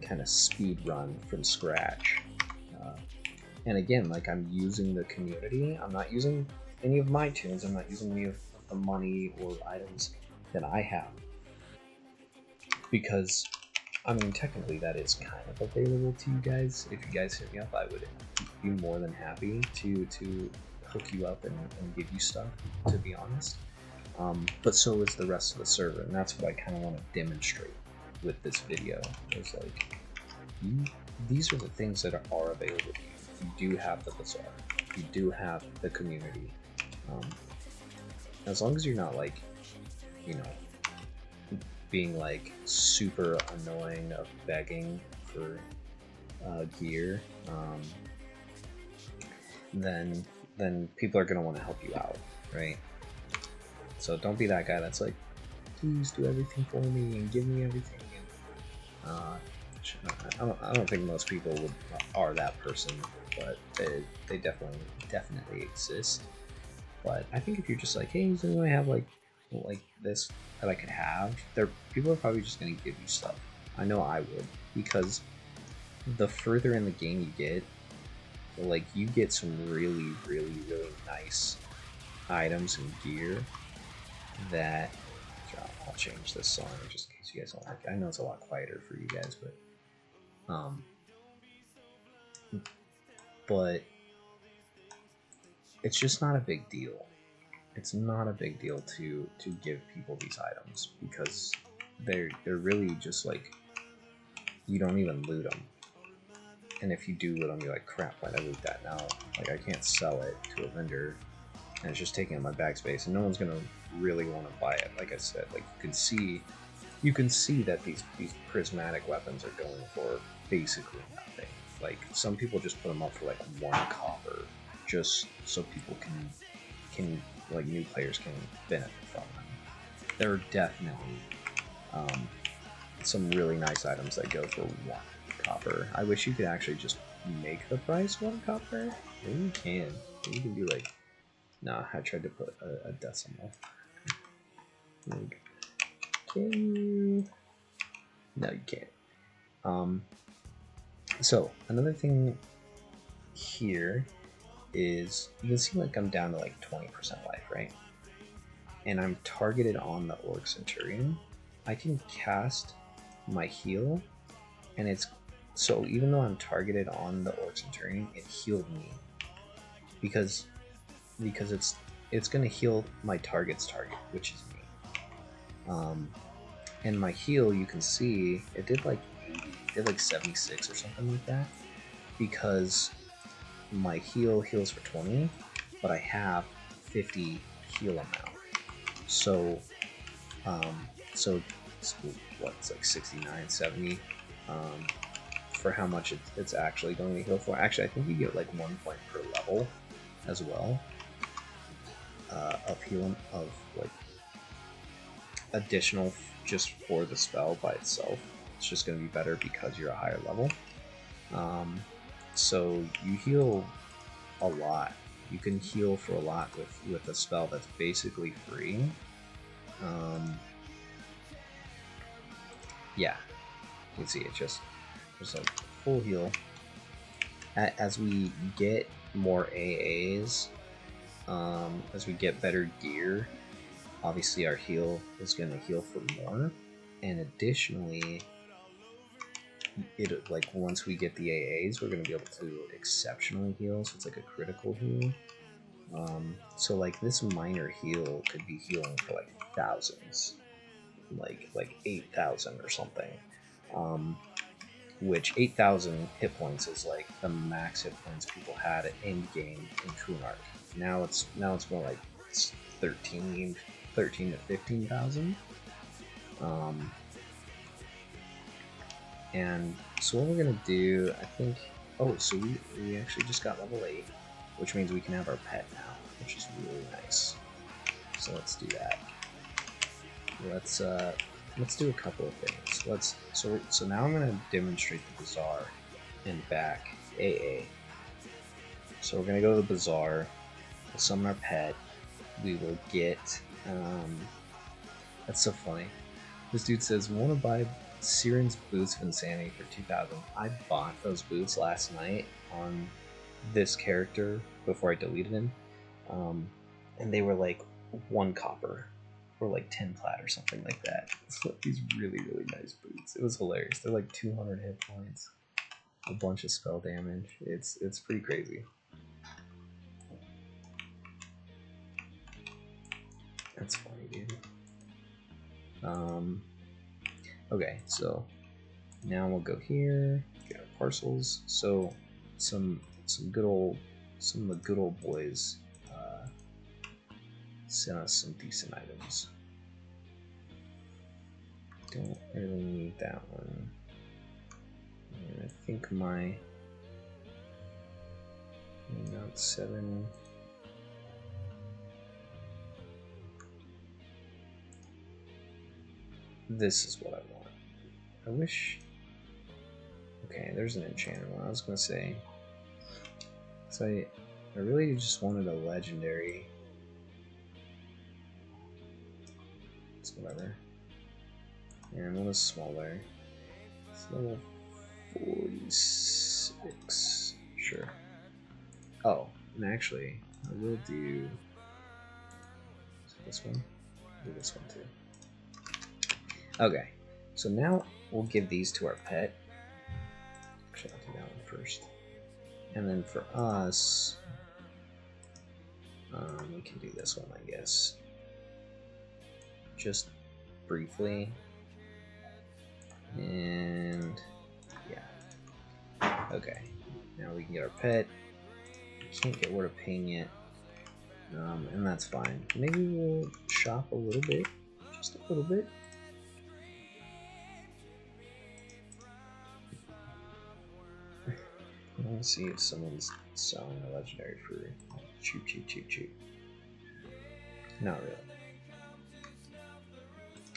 kind of speed run from scratch. And again, like I'm using the community. I'm not using any of my tunes. I'm not using any of the money or items that I have, because I mean technically that is kind of available to you guys. If you guys hit me up, I would be more than happy to hook you up and give you stuff, to be honest. But so is the rest of the server, and that's what I kind of want to demonstrate with this video. Is like, these are the things that are available to you. You do have the Bazaar. You do have the community. As long as you're not like, being like super annoying of begging for gear, then people are gonna want to help you out, right? So don't be that guy that's like, please do everything for me and give me everything. I don't think most people are that person, but they definitely exist. But I think if you're just like, hey, does anyone have like this that I could have? People are probably just gonna give you stuff. I know I would, because the further in the game you get, like you get some really, really, really nice items and gear that I'll change this song just in case you guys don't like it. I know it's a lot quieter for you guys, but it's just not a big deal. It's not a big deal to give people these items, because they're really just like, you don't even loot them. And if you do loot them, you're like, crap, why'd I loot that? Now, like, I can't sell it to a vendor, and it's just taking up my bag space, and no one's gonna really want to buy it. Like I said, like you can see that these prismatic weapons are going for basically nothing. Like some people just put them up for like 1 copper, just so people can like new players can benefit from them. There are definitely some really nice items that go for 1 copper. I wish you could actually just make the price 1 copper. Maybe you can. Maybe you can be like, nah, I tried to put a decimal. Like, can you? No, you can't. So another thing here is you can see like I'm down to like 20% life, right? And I'm targeted on the Orc Centurion. I can cast my heal, and it's so even though I'm targeted on the Orc Centurion, it healed me because it's gonna heal my target's target, which is me. And my heal, you can see it did like 80, it did like 76 or something like that, because my heal heals for 20, but I have 50 heal amount. So, so it's, what, it's like 69, 70 for how much it's actually going to heal for. Actually, I think you get like 1 point per level as well of healing, of like additional just for the spell by itself. It's just going to be better because you're a higher level. So you heal a lot. You can heal for a lot with a spell that's basically free. Yeah, you can see it just like full heal. As we get more AAs, as we get better gear, obviously our heal is going to heal for more, and additionally, it like once we get the AAs, we're going to be able to exceptionally heal, so it's like a critical heal. So like this minor heal could be healing for like thousands, like 8,000 or something. Which 8,000 hit points is like the max hit points people had at end game in Kunark. Now it's more like 13 to 15,000. And so what we're gonna do, I think. Oh, so we actually just got level 8, which means we can have our pet now, which is really nice. So let's do that. Let's do a couple of things. So now I'm gonna demonstrate the Bazaar and back AA. So we're gonna go to the Bazaar, we'll summon our pet, we will get that's so funny. This dude says, wanna buy Siren's Boots of Insanity for 2,000. I bought those boots last night on this character before I deleted him. And they were like 1 copper or like 10 plat or something like that. It's like these really, really nice boots. It was hilarious. They're like 200 hit points, a bunch of spell damage. It's pretty crazy. That's funny, dude. Okay, so now we'll go here, get our parcels. So some of the good old boys sent us some decent items. Don't really need that one. And I think my Note 7. This is what I want. I wish. Okay, there's an enchanted one. I was gonna say. So I really just wanted a legendary. It's whatever. And one is smaller. It's level 46. Sure. Oh, and actually, I will do. Is it this one? I'll do this one too. Okay, so now we'll give these to our pet. Actually, I'll do that one first. And then for us, we can do this one, I guess. Just briefly. And yeah. Okay, now we can get our pet. We can't get Word of Pain yet. And that's fine. Maybe we'll shop a little bit. Just a little bit. I want to see if someone's selling a legendary for cheap. Not really.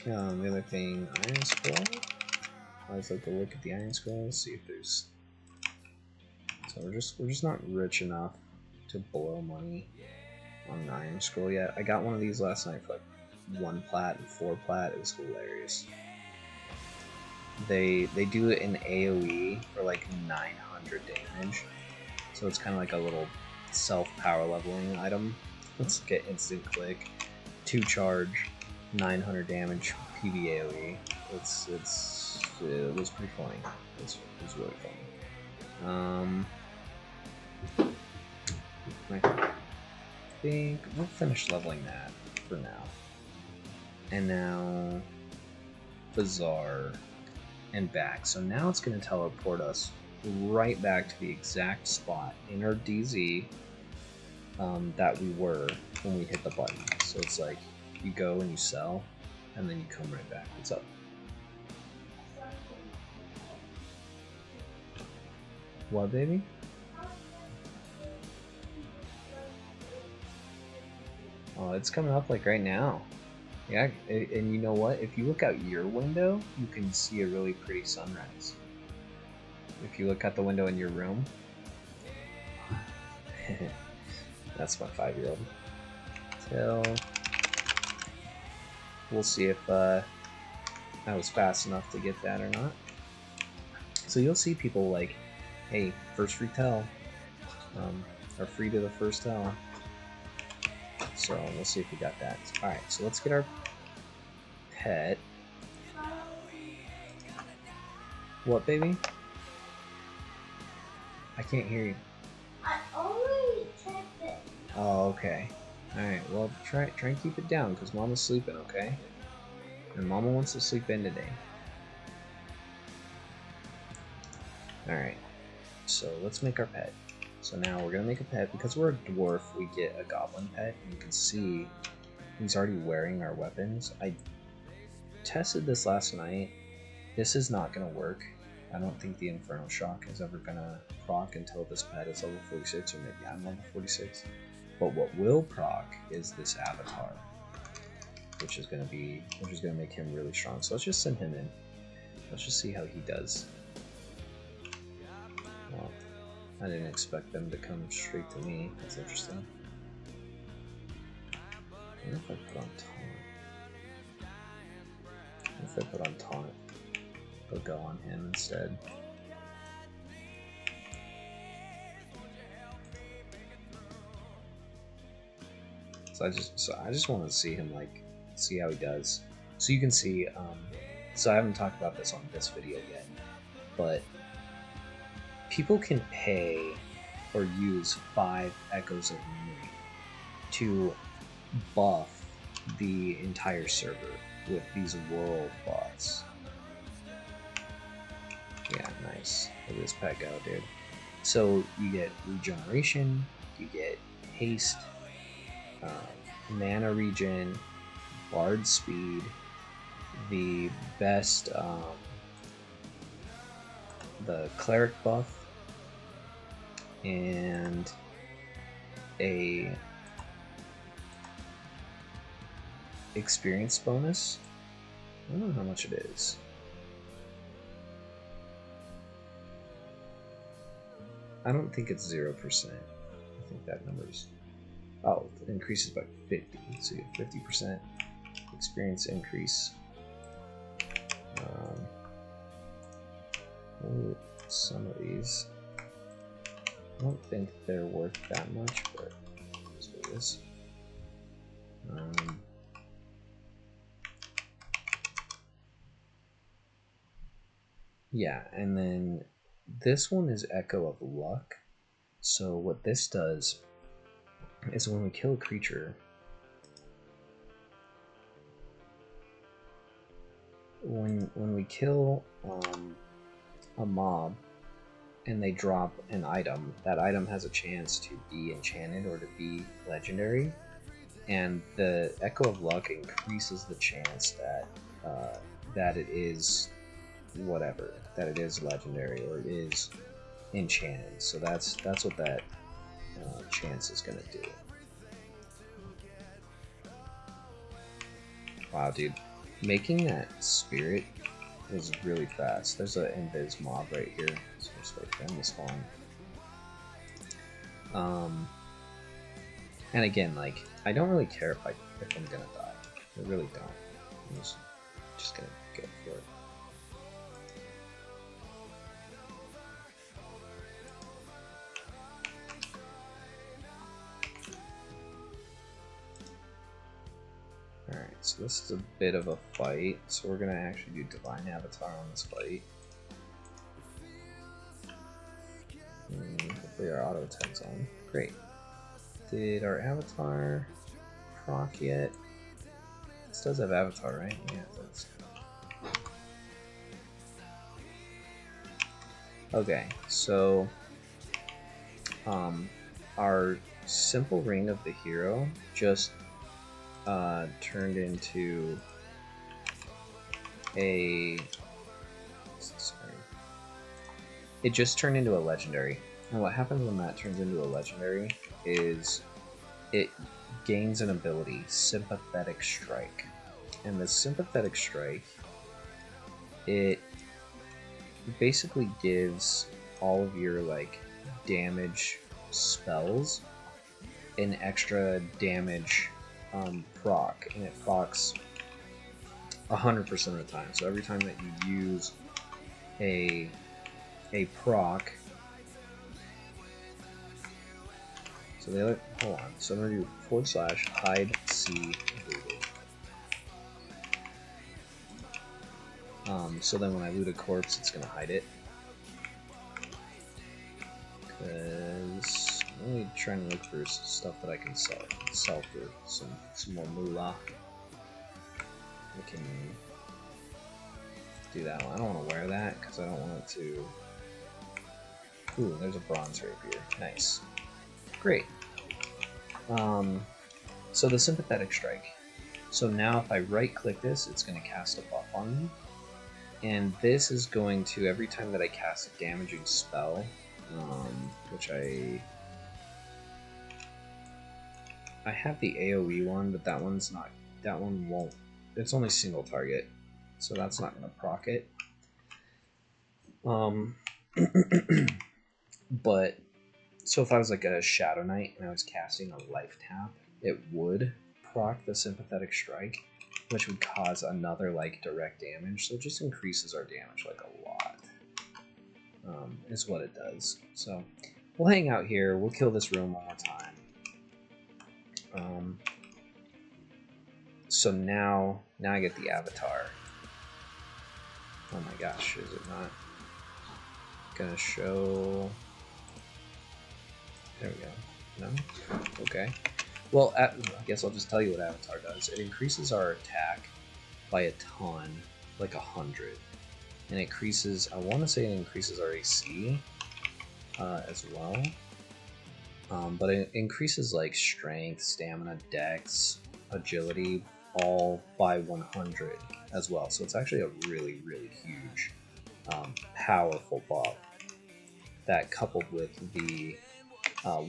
The other thing, Iron Scroll. I always like to look at the Iron Scroll, see if there's. So we're just not rich enough to blow money on an Iron Scroll yet. I got one of these last night for like 1 plat and 4 plat. It was hilarious. They do it in AoE for like 900 damage, so it's kind of like a little self power leveling item. Let's get instant click, 2 charge, 900 damage, PV AoE. It was pretty funny. It was really funny. I think we'll finish leveling that for now. And now Bazaar and back. So now it's going to teleport us right back to the exact spot in our DZ that we were when we hit the button. So it's like you go and you sell, and then you come right back. What's up? What, baby? Oh, it's coming up like right now. Yeah, and you know what? If you look out your window, you can see a really pretty sunrise. If you look out the window in your room. That's my 5-year-old. So, we'll see if I was fast enough to get that or not. So you'll see people like, hey, first free tell, or free to the first tell. So we'll see if we got that. Alright, so let's get our pet. What, baby? I can't hear you. I only checked it. Oh, okay. Alright, well, try and keep it down, because Mama's sleeping, okay? And Mama wants to sleep in today. Alright, so let's make our pet. So now we're going to make a pet. Because we're a dwarf, we get a goblin pet. And you can see he's already wearing our weapons. I tested this last night. This is not going to work. I don't think the Infernal Shock is ever going to proc until this pet is level 46, or maybe I'm level 46. But what will proc is this avatar, which is going to make him really strong. So let's just send him in. Let's just see how he does. Well, I didn't expect them to come straight to me. That's interesting. I wonder if I put on taunt. If I put on taunt, it'll go on him instead. So I just want to see him, like, see how he does. So you can see, so I haven't talked about this on this video yet, but people can pay or use 5 Echoes of Memory to buff the entire server with these world bots. Yeah, nice. Look at this pet go, dude. So you get regeneration, you get haste, mana regen, bard speed, the best, the cleric buff, and a experience bonus. I don't know how much it is. I don't think it's 0%. I think that number's... Oh, it increases by 50. So you have 50% experience increase. Some of these, I don't think they're worth that much, but that's what it is. Yeah, and then this one is Echo of Luck. So what this does is when we kill a creature, when we kill a mob and they drop an item, that item has a chance to be enchanted or to be legendary, and the Echo of Luck increases the chance that that it is whatever, that it is legendary or it is enchanted. So that's what that chance is going to do. Wow, dude, making that spirit is really fast. There's an invis mob right here, so just wait for him to spawn. And again, like, I don't really care if I'm gonna die. I really don't. I'm just gonna go for it. Alright, so this is a bit of a fight, so we're gonna actually do Divine Avatar on this fight. Hopefully our auto attempt's on. Great. Did our Avatar proc yet? This does have Avatar, right? Yeah, it does. Okay, so our simple ring of the hero just turned into a... Sorry. It just turned into a legendary. And what happens when that turns into a legendary is it gains an ability, Sympathetic Strike. And the Sympathetic Strike, it basically gives all of your like damage spells an extra damage proc, and it procs 100% of the time. So every time that you use a proc, so the other, hold on, so I'm gonna do / hide C looted. So then when I loot a corpse, it's gonna hide it. Because I'm really trying to look for stuff that I can sell for some more moolah. I can do that one. I don't want to wear that because I don't want it to... Ooh, there's a bronze rapier. Nice. Great. So the Sympathetic Strike. So now if I right click this, it's going to cast a buff on me. And this is going to, every time that I cast a damaging spell, which I have the AoE one, but that one won't, it's only single target, so that's not going to proc it. But, so if I was like a Shadow Knight and I was casting a life tap, it would proc the Sympathetic Strike, which would cause another like direct damage, so it just increases our damage like a lot, is what it does. So we'll hang out here, we'll kill this room one more time. So now I get the Avatar. Oh my gosh, is it not gonna show? There we go. No? Okay. Well, I guess I'll just tell you what Avatar does. It increases our attack by a ton, like 100. And it increases, I want to say it increases our AC as well. But it increases like strength, stamina, dex, agility, all by 100 as well. So it's actually a really, really huge, powerful buff. That coupled with the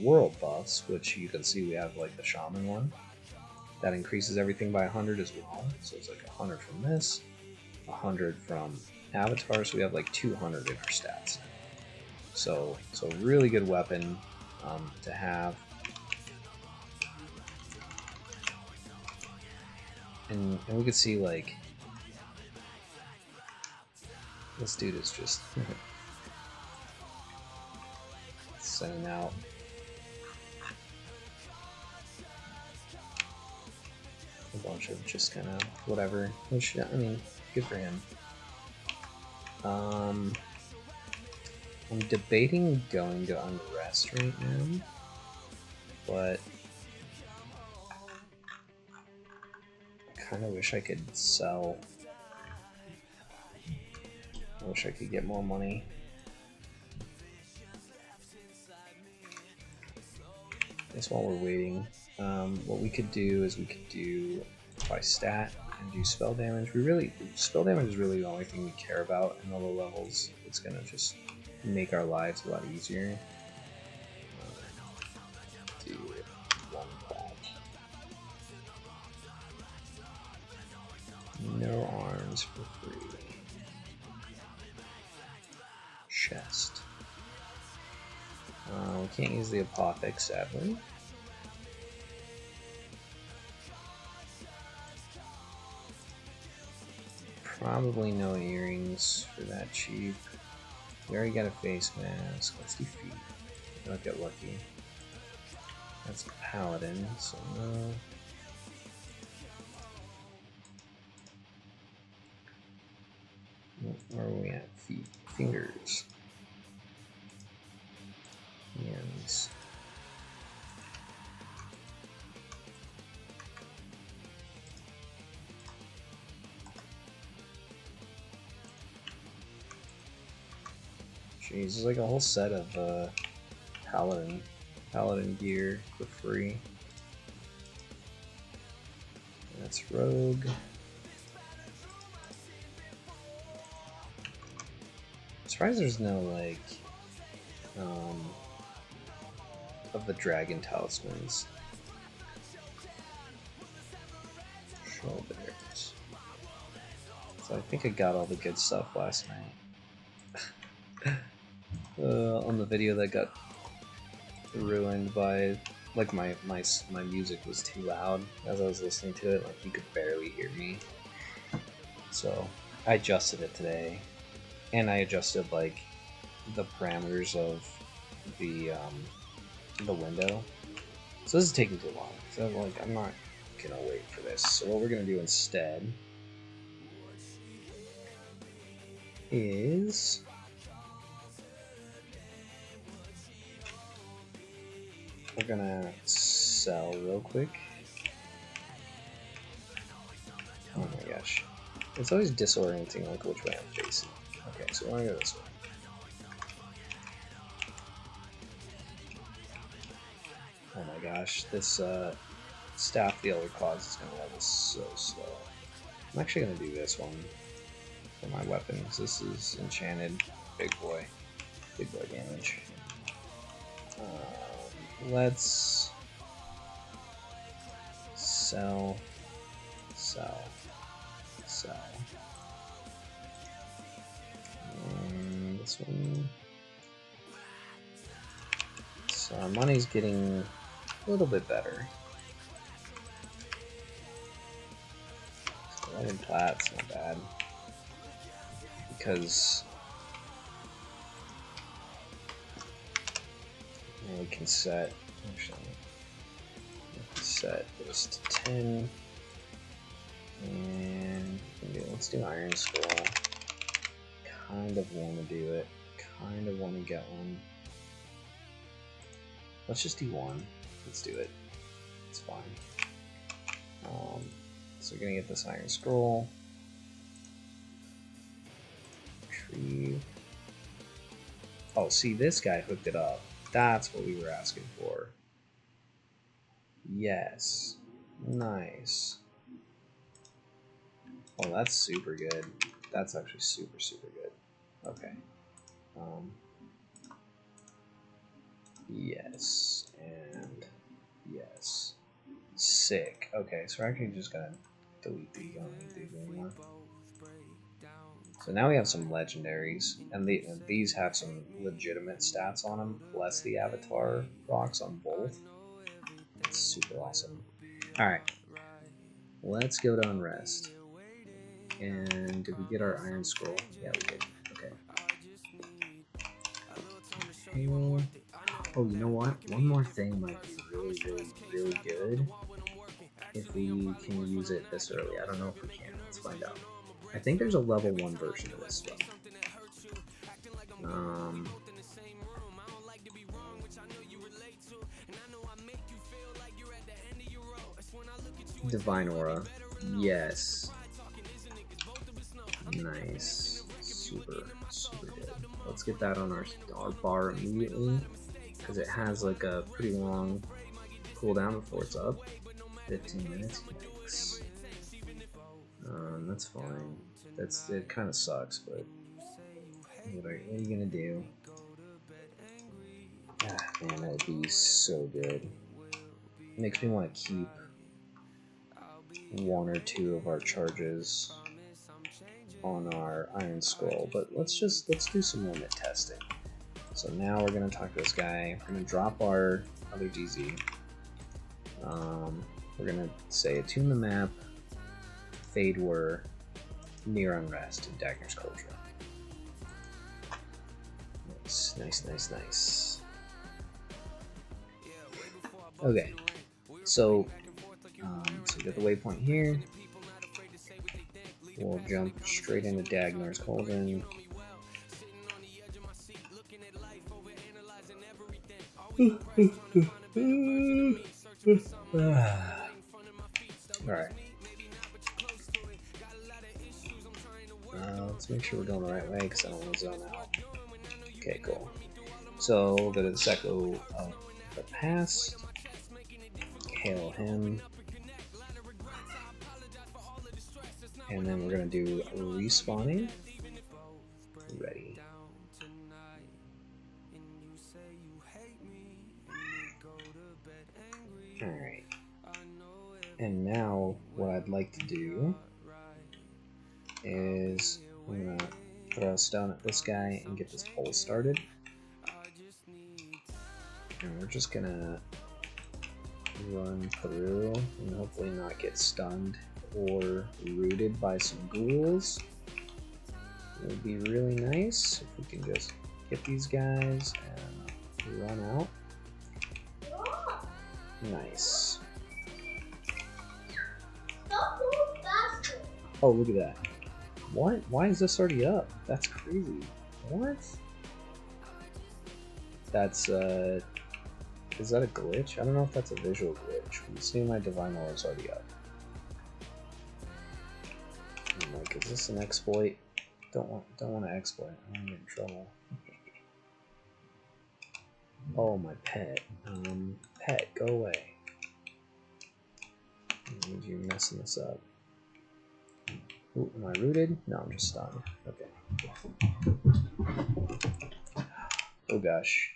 world buffs, which you can see we have like the shaman one, that increases everything by 100 as well. So it's like 100 from this, 100 from Avatar, so we have like 200 in our stats. So really good weapon to have. And we could see like this dude is just sending out a bunch of just kind of whatever, which, I mean, good for him. I'm debating going to Unrest right now, but I kind of wish I could sell. I wish I could get more money. I guess while we're waiting, what we could do is we could do by stat and do spell damage. Spell damage is really the only thing we care about in the low levels. It's gonna just make our lives a lot easier. Do one plat. No arms for free. Chest. We can't use the Apothic, sadly. Probably no earrings for that cheap. We already got a face mask. Let's do feet. I'll get lucky. That's a paladin, so no. Where are we at? Feet. Fingers. Hands. Jeez, there's like a whole set of paladin gear for free. That's rogue. I'm surprised there's no like of the dragon talismans. Shoulders. So I think I got all the good stuff last night. On the video that got ruined by like my music was too loud as I was listening to it, like you could barely hear me. So I adjusted it today, and I adjusted like the parameters of the window. So this is taking too long. So like I'm not gonna wait for this. So what we're gonna do instead is we're gonna sell real quick. Oh my gosh. It's always disorienting like which way I'm facing. Okay, so we're gonna go this way. Oh my gosh, this staff the Elder Cause is gonna level so slow. I'm actually gonna do this one for my weapons. This is enchanted big boy damage. Let's sell. And this one. So our money's getting a little bit better. Red and plat's not bad. Because we can set, actually, we can set this to 10. And let's do Iron Skull. Kind of want to do it. Kind of want to get one. Let's just do one. Let's do it. It's fine. So we're gonna get this Iron Scroll. Retrieve. Oh, see, this guy hooked it up. That's what we were asking for. Yes. Nice. Oh, that's super good. That's actually super, super good. Okay. Yes. And yes. Sick. Okay, so we're actually just gonna delete these. I don't need these anymore. So now we have some legendaries, and these have some legitimate stats on them, plus the avatar rocks on both. It's super awesome. Alright, let's go to Unrest. And did we get our Iron Scroll? Yeah, we did. Okay. Oh, you know what? One more thing might be really, really, really good if we can use it this early. I don't know if we can. Let's find out. I think there's a level 1 version of this stuff. Divine Aura. Yes. Nice. Super, super good. Let's get that on our bar immediately, because it has like a pretty long cooldown before it's up. 15 minutes. Yikes. That's fine. It kind of sucks, but what are you gonna do? Ah, man, that would be so good. It makes me want to keep one or two of our charges on our Iron Skull, but let's do some limit testing. So now we're gonna talk to this guy. We're gonna drop our other DZ. We're gonna say attune the map, fade whir, Near Unrest and Dagger's Cauldron. Nice, nice, nice, nice. Okay, so we got the waypoint here. We'll jump straight into Dagnar's Cauldron. Alright. Let's make sure we're going the right way because I don't want to zone out. Okay, cool. So we'll go to the Secco of the Past. Hail him. And then we're going to do respawning. Ready. Alright. And now what I'd like to do is I'm going to throw a stone at this guy and get this pole started. And we're just going to run through and hopefully not get stunned or rooted by some ghouls. It would be really nice if we can just get these guys and run out. Nice. Oh, look at that. What? Why is this already up? That's crazy. What? That's, is that a glitch? I don't know if that's a visual glitch. You see my Divine Aura is already up. I'm like, is this an exploit? Don't want to exploit. I don't get in trouble. Oh, my pet. Pet, go away. I need you messing this up. Ooh, am I rooted? No, I'm just stunned. Okay. Oh gosh.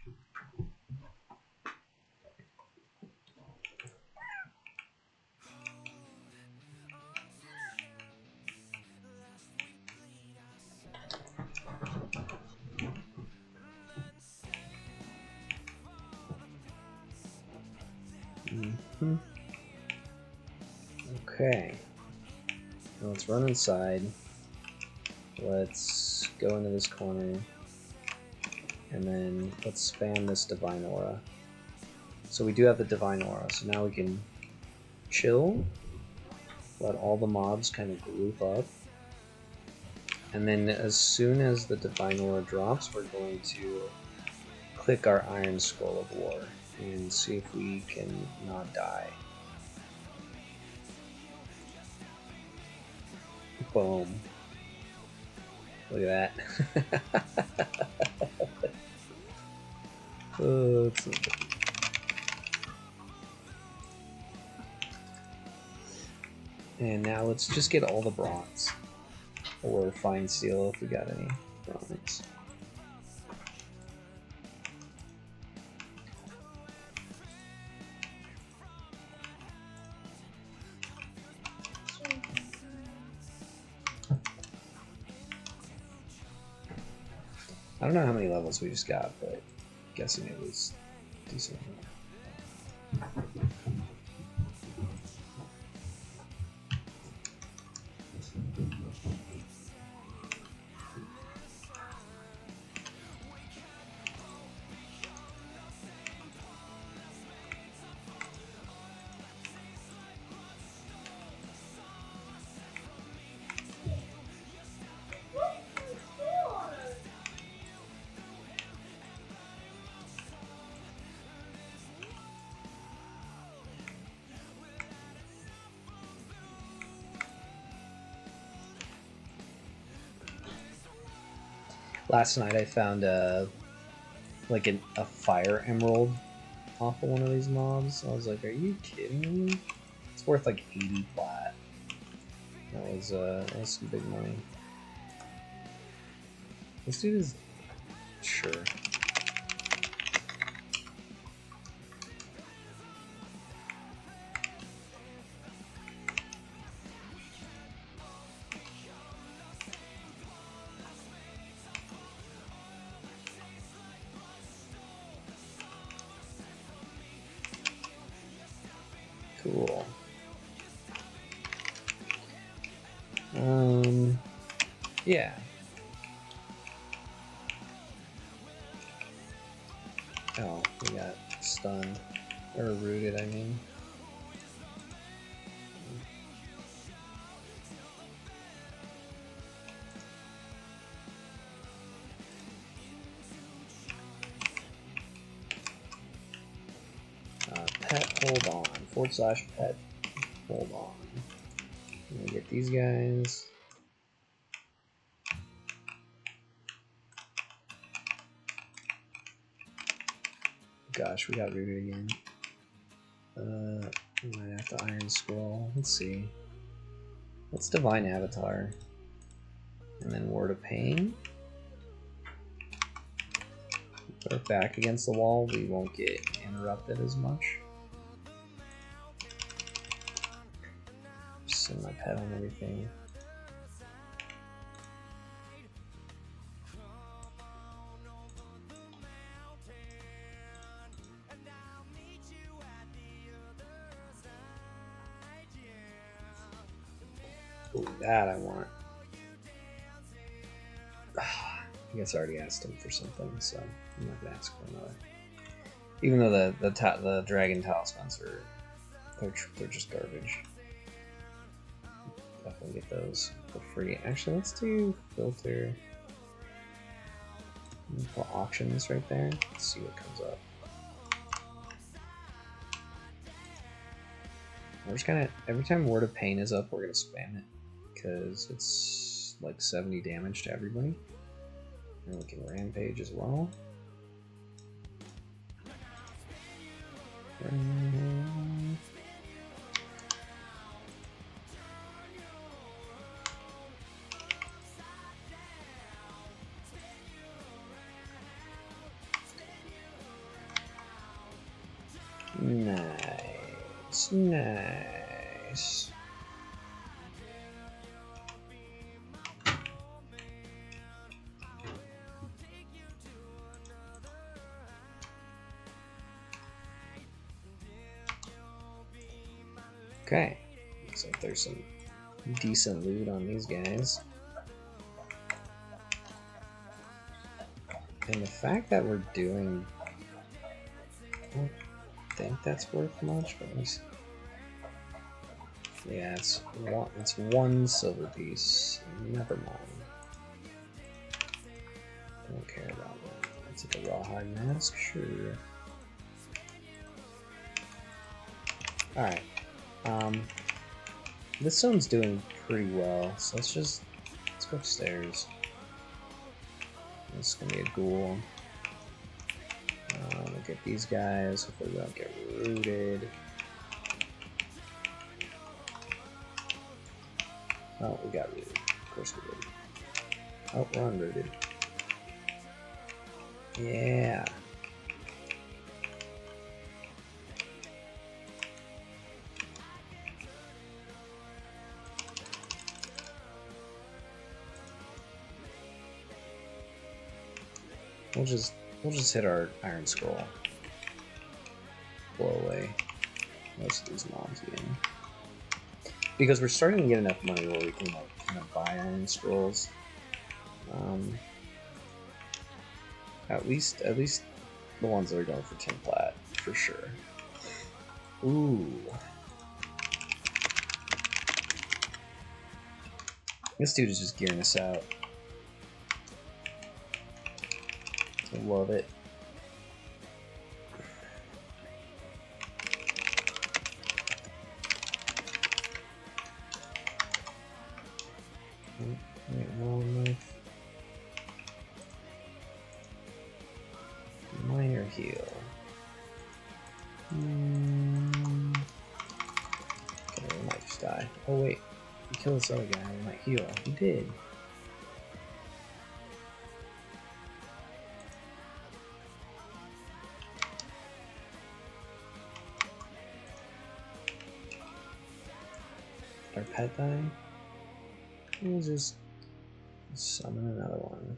Okay. Now let's run inside. Let's go into this corner. And then let's spam this Divine Aura. So we do have the Divine Aura, so now we can chill. Let all the mobs kind of group up. And then as soon as the Divine Aura drops, we're going to click our Iron Scroll of War and see if we can not die. Boom. Look at that. Oh, that's so good. And now let's just get all the bronze. Or fine steel if we got any bronze. I don't know how many levels we just got, but I'm guessing it was decent. Last night I found like a fire emerald off of one of these mobs. I was like, are you kidding me? It's worth like 80 plat. That was some big money. This dude is sure. Cool. Yeah. Oh, we got stunned. Or rooted, I mean. Pet, hold on. / pet, hold on. Let me get these guys. Gosh, we got rooted again. We might have to Iron Scroll. Let's see. Let's Divine Avatar. And then Word of Pain. Put our back against the wall, we won't get interrupted as much. Just send my pet on everything. Ooh, that I want. I guess I already asked him for something, so I'm not gonna ask for another. Even though the dragon talismans are they're just garbage. Definitely get those for free. Actually, let's do filter. Put auctions right there. Let's see what comes up. We're just gonna every time Word of Pain is up, we're gonna spam it because it's like 70 damage to everybody. And we can rampage as well. Nice, nice. Okay, looks like there's some decent loot on these guys. And the fact that we're doing... I don't think that's worth much, but let me see. Yeah, it's one silver piece. Never mind. Don't care about that. Let's take a rawhide mask, sure. Alright. This zone's doing pretty well, so let's go upstairs. This is gonna be a ghoul. We'll get these guys. Hopefully we don't get rooted. Oh, we got rooted. Of course we did. Oh, we're unrooted. Yeah. We'll just hit our Iron Scroll. Blow away most of these mobs again. Because we're starting to get enough money where we can like kind of buy Iron Scrolls. At least the ones that are going for 10 plat, for sure. Ooh. This dude is just gearing us out. I love it. Wait, one life. Minor heal. Okay, we might just die. Oh wait, we killed this other guy, we might heal. We did. Our pet die? We'll just summon another one.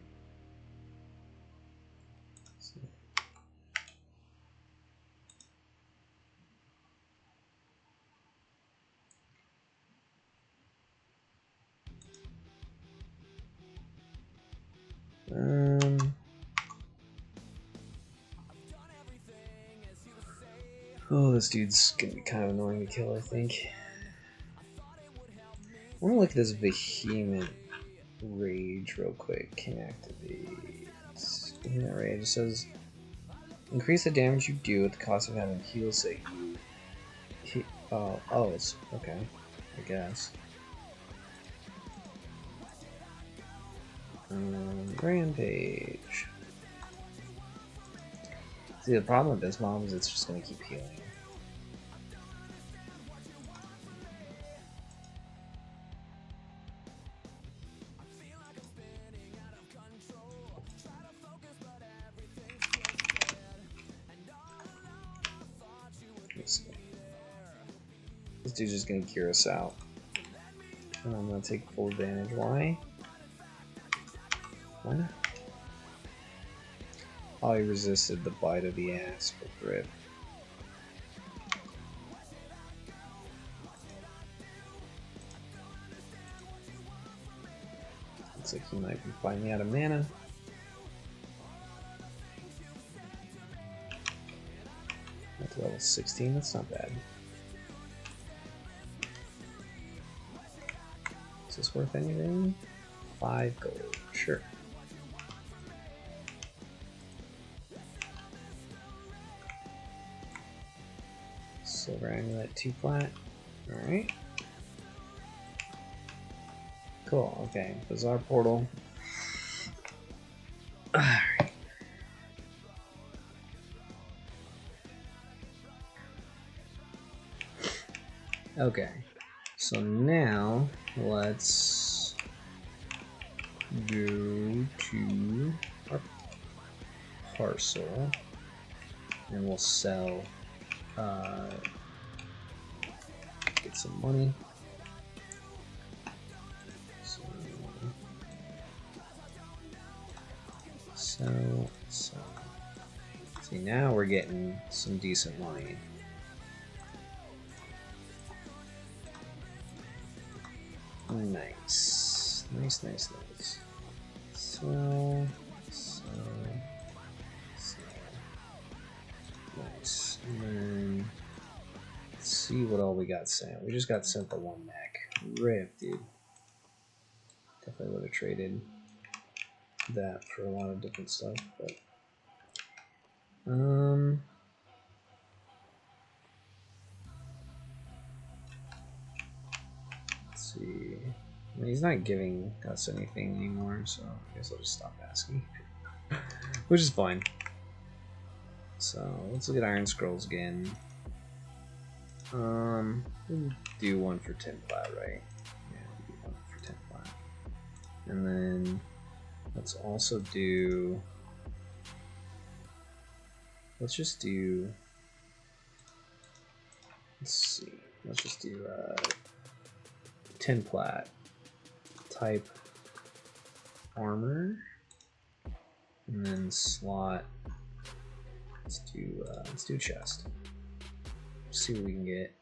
Oh, this dude's gonna be kind of annoying to kill, I think. I want to look at this vehement rage real quick. Can activate. Vehement rage. It says increase the damage you do at the cost of having heals that you. Oh, it's okay. I guess. Rampage. See, the problem with this mob is it's just gonna keep healing. This dude's just gonna cure us out. And I'm gonna take full advantage. Why? Why not? Oh, he resisted the bite of the ass for grip. Looks like he might be finally out of mana. That's level 16, that's not bad. Is this worth anything? 5 gold, sure. Silver amulet, 2 plat. Alright. Cool, okay. Bazaar portal. Alright. Okay. So now let's go to our parcel and we'll sell get some money. So see, now we're getting some decent money. Nice. So nice. And then let's see what all we got sent. We just got sent the 1 mech. Rip, dude. Definitely would have traded that for a lot of different stuff, but let's see. I mean, he's not giving us anything anymore, so I guess I'll just stop asking. Which is fine. So let's look at Iron Scrolls again. We'll do 1 for 10 plat, right? Yeah, we'll do 1 for 10 plat. And then let's also do. Let's just do. Let's see. Let's just do 10 plat type armor, and then slot. Let's do chest. See what we can get.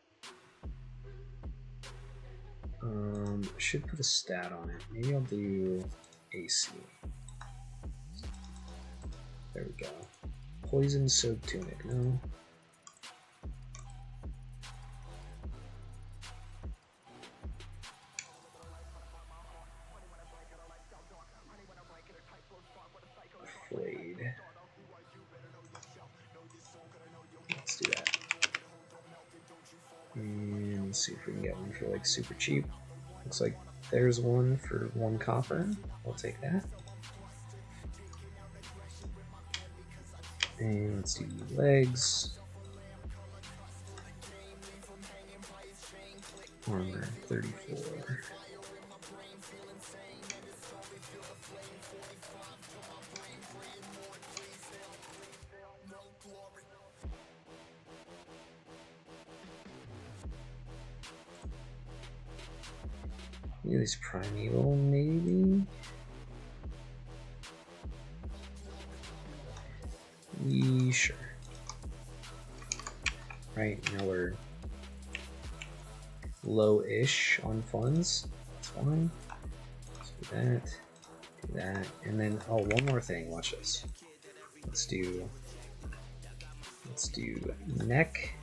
Should put a stat on it. Maybe I'll do AC. There we go. Poison soaked tunic. No. Blade. Let's do that. And let's see if we can get one for like super cheap. Looks like there's one for 1 copper. I'll take that. And let's do legs. Armor 34. Maybe this primeval, maybe? Sure. Right, now we're low-ish on funds. That's fine. Let's do that, and then, oh, one more thing, watch this. Let's do neck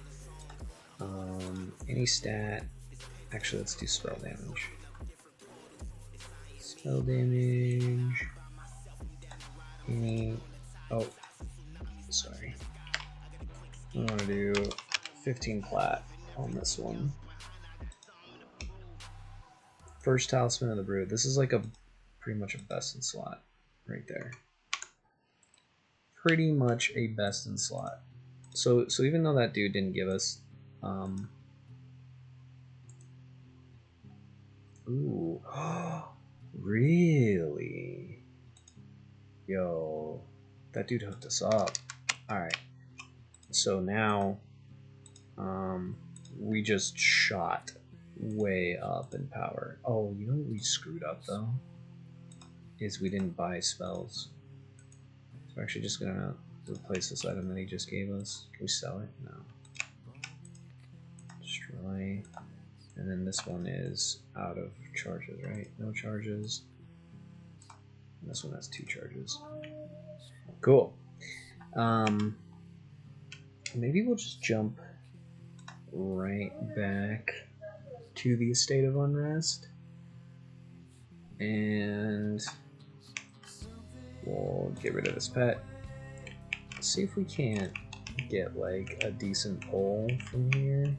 Any stat. Actually, let's do spell damage. Spell damage. Any. Oh, sorry. I want to do 15 plat on this one. First Talisman of the Brood. This is like a pretty much a best in slot right there. Pretty much a best in slot. So even though that dude didn't give us ooh. Really? Yo, that dude hooked us up. Alright. So now we just shot way up in power. Oh, you know what we screwed up though? Is we didn't buy spells. So we're actually just gonna replace this item that he just gave us. Can we sell it? No. Destroy. And then this one is out of charges, right? No charges. And this one has 2 charges. Cool. Maybe we'll just jump right back to the Estate of Unrest. And we'll get rid of this pet. See if we can't get like a decent pull from here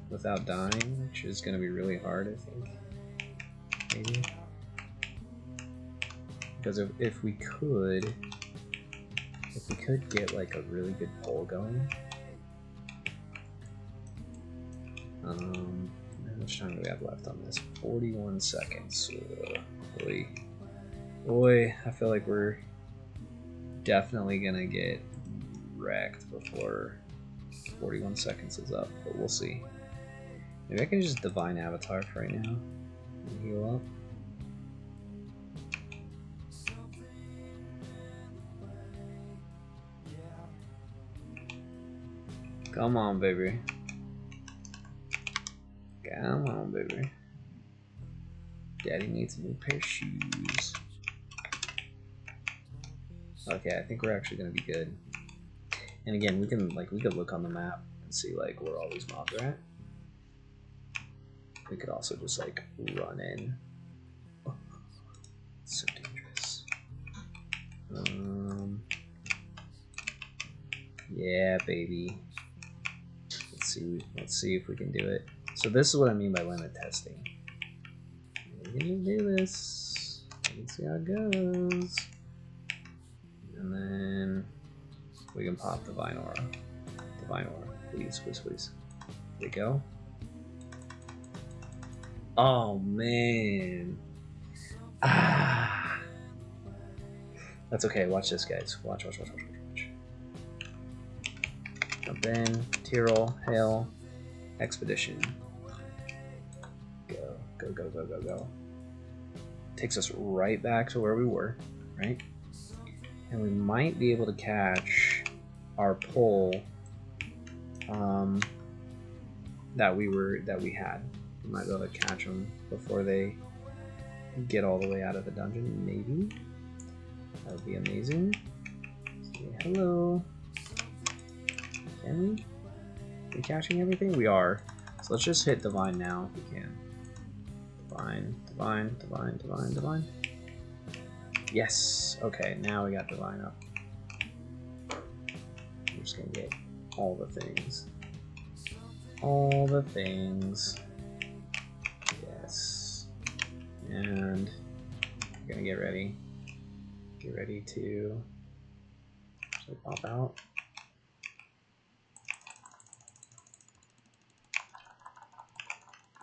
without dying, which is going to be really hard, I think. Maybe. Because if we could get like a really good pull going. How much time do we have left on this? 41 seconds. Boy, I feel like we're definitely gonna get wrecked before 41 seconds is up, but we'll see. Maybe I can just Divine Avatar for right now and heal up. Come on, baby. Come on, baby. Daddy needs a new pair of shoes. Okay, I think we're actually gonna be good. And again, we can look on the map and see like where all these mobs are at. We could also just like run in. Oh, so dangerous. Yeah, baby. Let's see if we can do it. So this is what I mean by limit testing. We're gonna do this. Let's see how it goes. And then we can pop Divine Aura. Divine Aura, please, please, please. There we go. Oh man. Ah. That's okay. Watch this, guys. Watch. Jump in. Tyrol, Hail, Expedition. Go. Takes us right back to where we were, right? And we might be able to catch our pull that we had. We might be able to catch them before they get all the way out of the dungeon. Maybe that would be amazing. Say hello. Can we? Are we catching everything? We are. So let's just hit Divine now if we can. Divine. Yes. Okay, now we got Divine up. I'm just gonna get all the things. All the things. Yes. And we're gonna get ready. Get ready to pop out.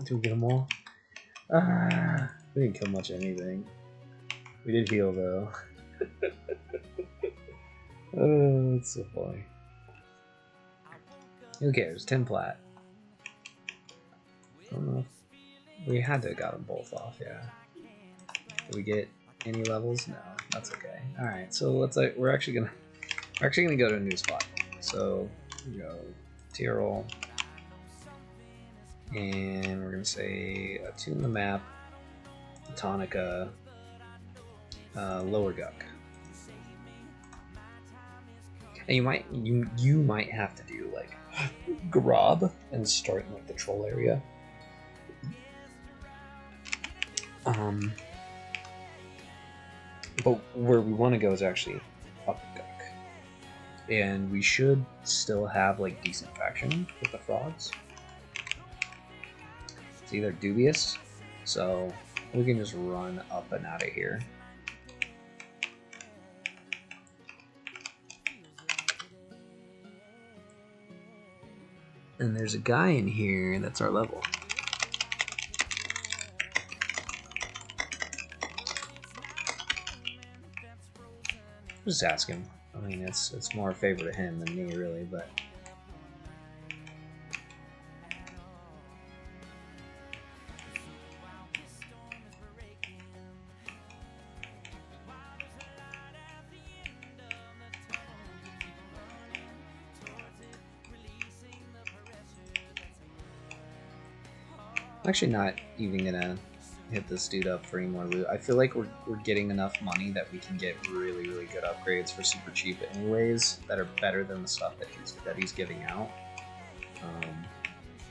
Did we get them all? We didn't kill much of anything. We did heal though. Oh, that's so funny. Who cares? 10 plat. I don't know. We had to have got them both off, yeah. Did we get any levels? No, that's okay. Alright, so let's we're actually gonna go to a new spot. So we go Tyrol. And we're gonna say attune the map, Tonica, Lower Guck. And you might have to do like grab and start in like the troll area. But where we want to go is actually up Guk. And we should still have like decent traction with the frogs. It's either dubious, so we can just run up and out of here. And there's a guy in here that's our level. Just ask him. I mean, it's more a favor to him than me, really, but. I'm actually not even gonna hit this dude up for any more loot. I feel like we're getting enough money that we can get really, really good upgrades for super cheap anyways, that are better than the stuff that he's giving out.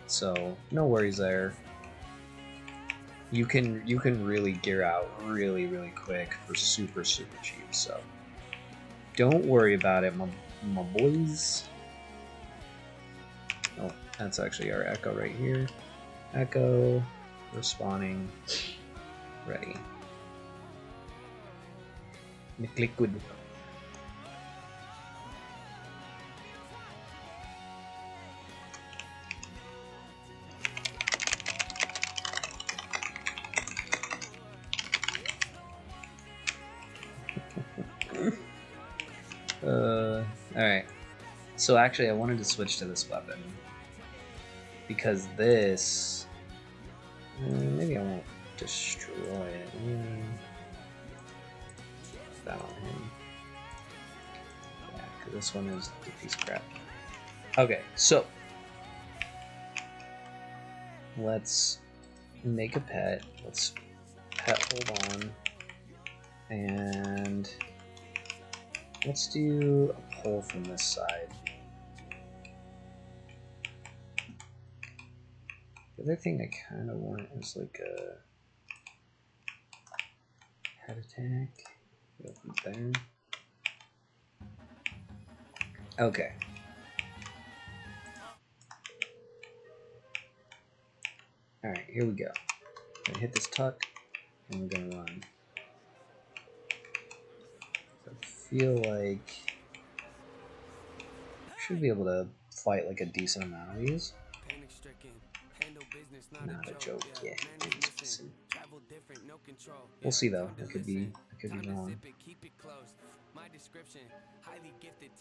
So no worries there. You can really gear out really, really quick for super, super cheap, so don't worry about it, my boys. Oh, that's actually our echo right here. Echo, respawning, ready. McLiquid. Alright. So actually I wanted to switch to this weapon. Because this... maybe I won't destroy it. That on him. Yeah, because this one is a piece of crap. Okay, so... let's make a pet. Let's pet hold on. And... let's do a pull from this side. The other thing I kind of want is like a head attack. Go from there. Okay. Alright, here we go. I'm gonna hit this tuck, and we're gonna run. So I feel like I should be able to fight like a decent amount of these. Not a joke, yeah. We'll see though. I could be wrong.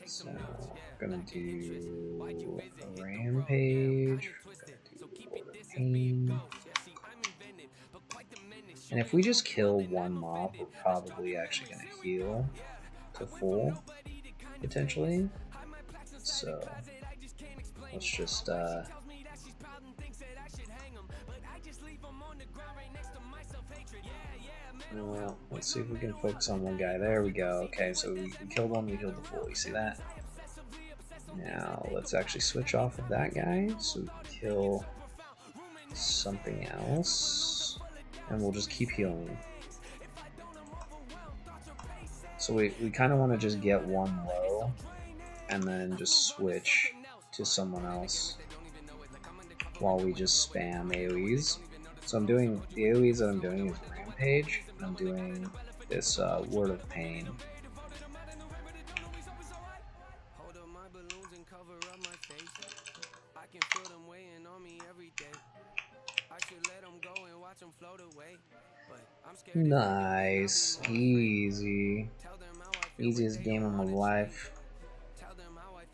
So we're gonna do a rampage. We're gonna do order of pain. And if we just kill one mob, we're probably actually gonna heal to full potentially. So let's just well, let's see if we can focus on one guy. There we go. Okay, so we killed one, we killed the full. You see that? Now let's actually switch off of that guy so we can kill something else, and we'll just keep healing. So we kind of want to just get one low and then just switch to someone else while we just spam AoEs. So I'm doing the AoEs that I'm doing is Rampage. I'm doing this Word of Pain. Nice, easy, easiest game of my life.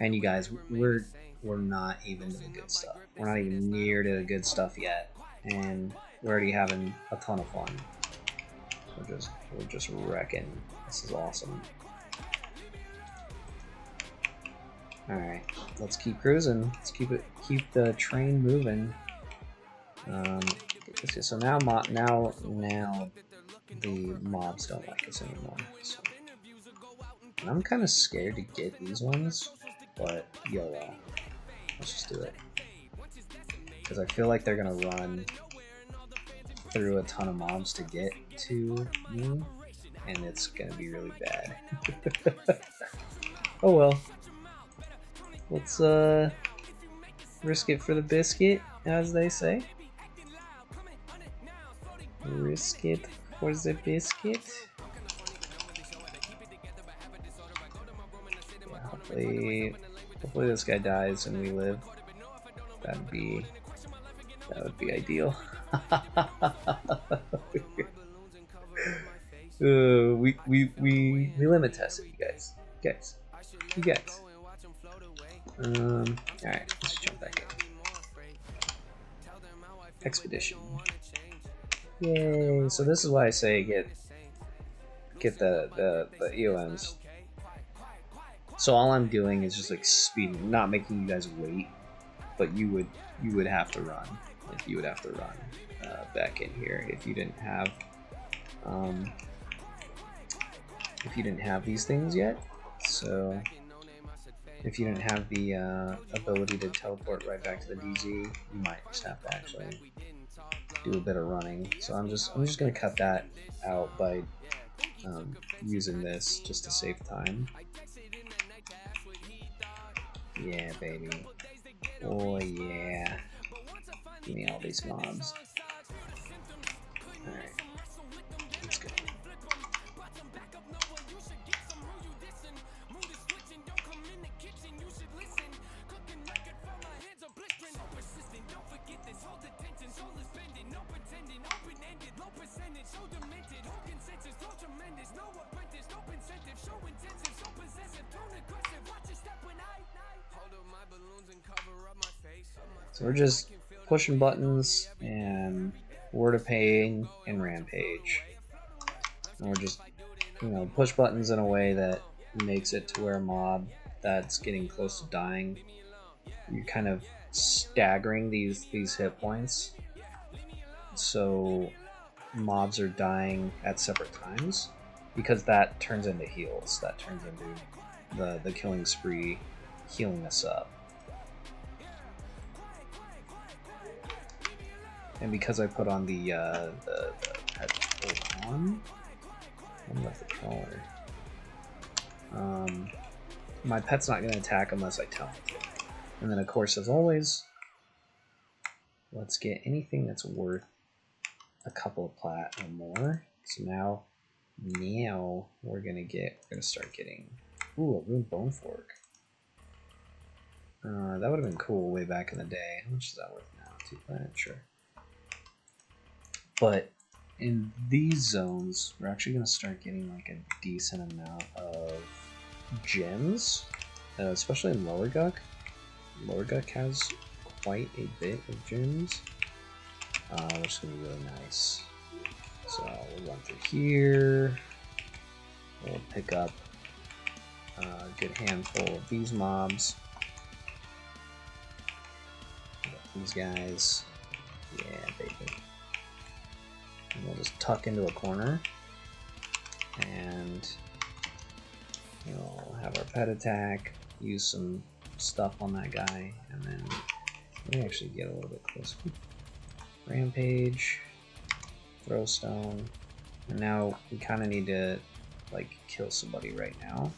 And you guys, we're not even to the good stuff. We're not even near to the good stuff yet, and we're already having a ton of fun. We're just wrecking. This is awesome. All right, let's keep cruising. Let's keep the train moving. So now the mobs don't like us anymore. So And I'm kind of scared to get these ones, but YOLO. Let's just do it. Because I feel like they're going to run through a ton of mobs to get to me, and it's going to be really bad. Oh well. Let's risk it for the biscuit, as they say. Risk it for the biscuit. Yeah, hopefully this guy dies and we live. That would be ideal. We limit tested, you guys. You guys. Alright, let's jump back in. Expedition. Yay! So this is why I say get the EOMs. So all I'm doing is just like speeding, not making you guys wait, but you would have to run. Like you would have to run back in here if you didn't have these things yet. So if you didn't have the ability to teleport right back to the DZ, you might just have to actually do a bit of running. So I'm just gonna cut that out by using this just to save time. Yeah, baby. Oh yeah. Give me all these mobs. Alright. Let's go. So we're just pushing buttons and Word of Pain and Rampage. And we're just, push buttons in a way that makes it to where a mob that's getting close to dying, you're kind of staggering these hit points. So mobs are dying at separate times because that turns into heals. That turns into the killing spree healing us up. And because I put on the pet on, I left the controller. My pet's not going to attack unless I tell him to. And then, of course, as always, let's get anything that's worth a couple of plat or more. So now we're gonna start getting a ruined bone fork. That would have been cool way back in the day. How much is that worth now? 2 plat, sure. But in these zones, we're actually gonna start getting like a decent amount of gems, especially in Lower Guck. Lower Guck has quite a bit of gems, which is gonna be really nice. So we'll run through here. We'll pick up a good handful of these mobs. These guys, yeah, baby. And we'll just tuck into a corner, and we'll have our pet attack. Use some stuff on that guy, and then let me actually get a little bit closer. Rampage, throw stone, and now we kind of need to like kill somebody right now,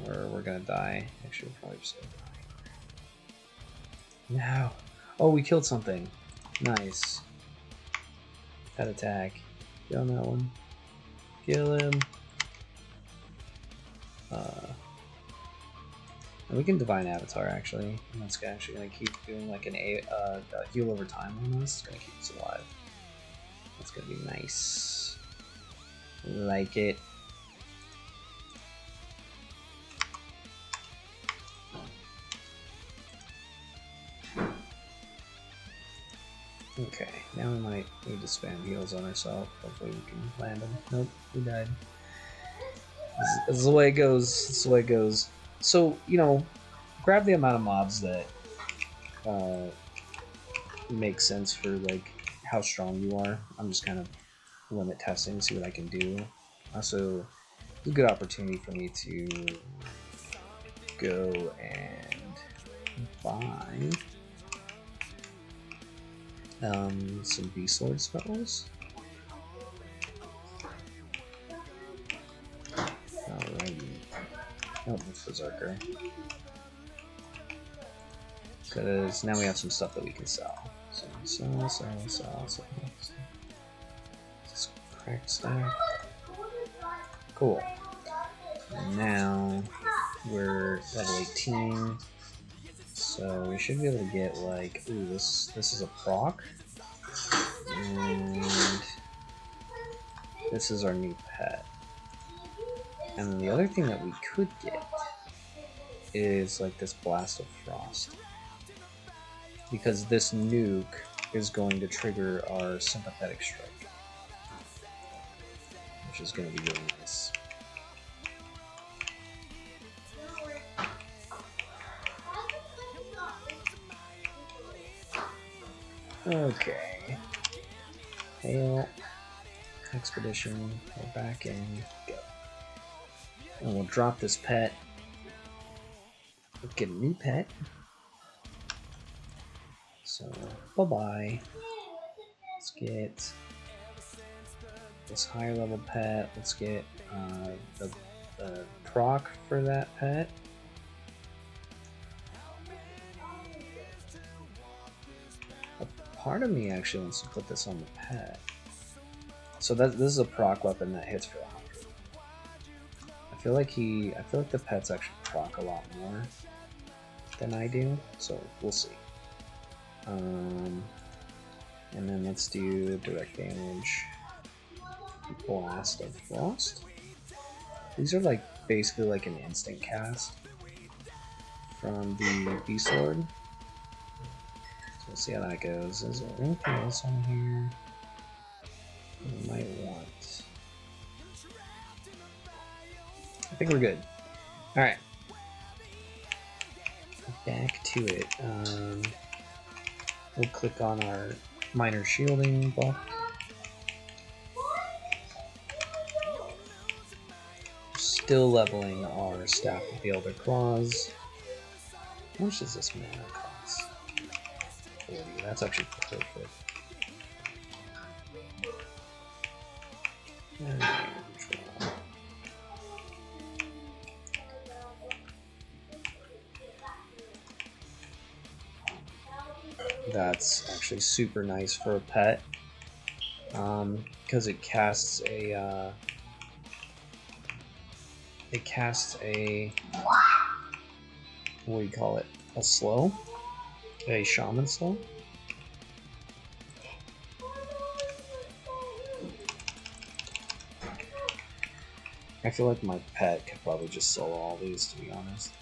or we're gonna die. Actually, we'll probably just die. No. Oh, we killed something. Nice. Pet attack. Get on that one. Kill him. And we can Divine Avatar actually, and that's actually gonna keep doing like a heal over time on us. It's gonna keep us alive. That's gonna be nice. Like it. Okay, now we might need to spam heals on ourselves. Hopefully we can land him. Nope, we died. This is the way it goes. This is the way it goes. So, grab the amount of mobs that make sense for like how strong you are. I'm just kind of limit testing, see what I can do. Also, a good opportunity for me to go and buy some B-Sword spells. Alrighty. Oh, it's Berserker. Because now we have some stuff that we can sell. So, sell. Just cracked stack. Cool. And now we're level 18. So we should be able to get like, ooh, this is a proc. And this is our new pet. And then the other thing that we could get is like this Blast of Frost. Because this nuke is going to trigger our Sympathetic Strike. Which is going to be really nice. Okay. Hail. Expedition. We're back in. Go. And we'll drop this pet. We'll get a new pet. So, bye-bye. Let's get this higher level pet. Let's get the proc for that pet. A part of me actually wants to put this on the pet. So this is a proc weapon that hits for 100. I feel like the pets actually proc a lot more than I do, so we'll see. And then let's do direct damage. Blast of Frost. These are like basically like an instant cast from the B-Sword. So we'll see how that goes. Is there anything else on here we might want? I think we're good. Alright. Back to it. We'll click on our minor shielding buff. Still leveling our Staff of the Elder Claws. How much does this mana cost? 40. That's actually perfect. That's actually super nice for a pet, because it casts a what do you call it? A slow? A shaman slow? I feel like my pet could probably just solo all these, to be honest.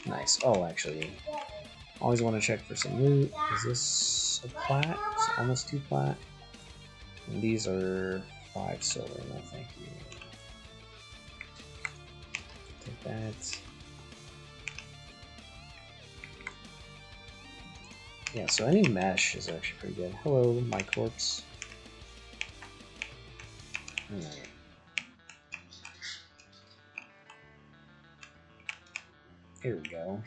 Nice. Oh, actually, always want to check for some loot. Is this a plat? It's almost 2 plat. And these are 5 silver. No, thank you. Take that. Yeah, so any mesh is actually pretty good. Hello, my corpse. Alright. Here we go.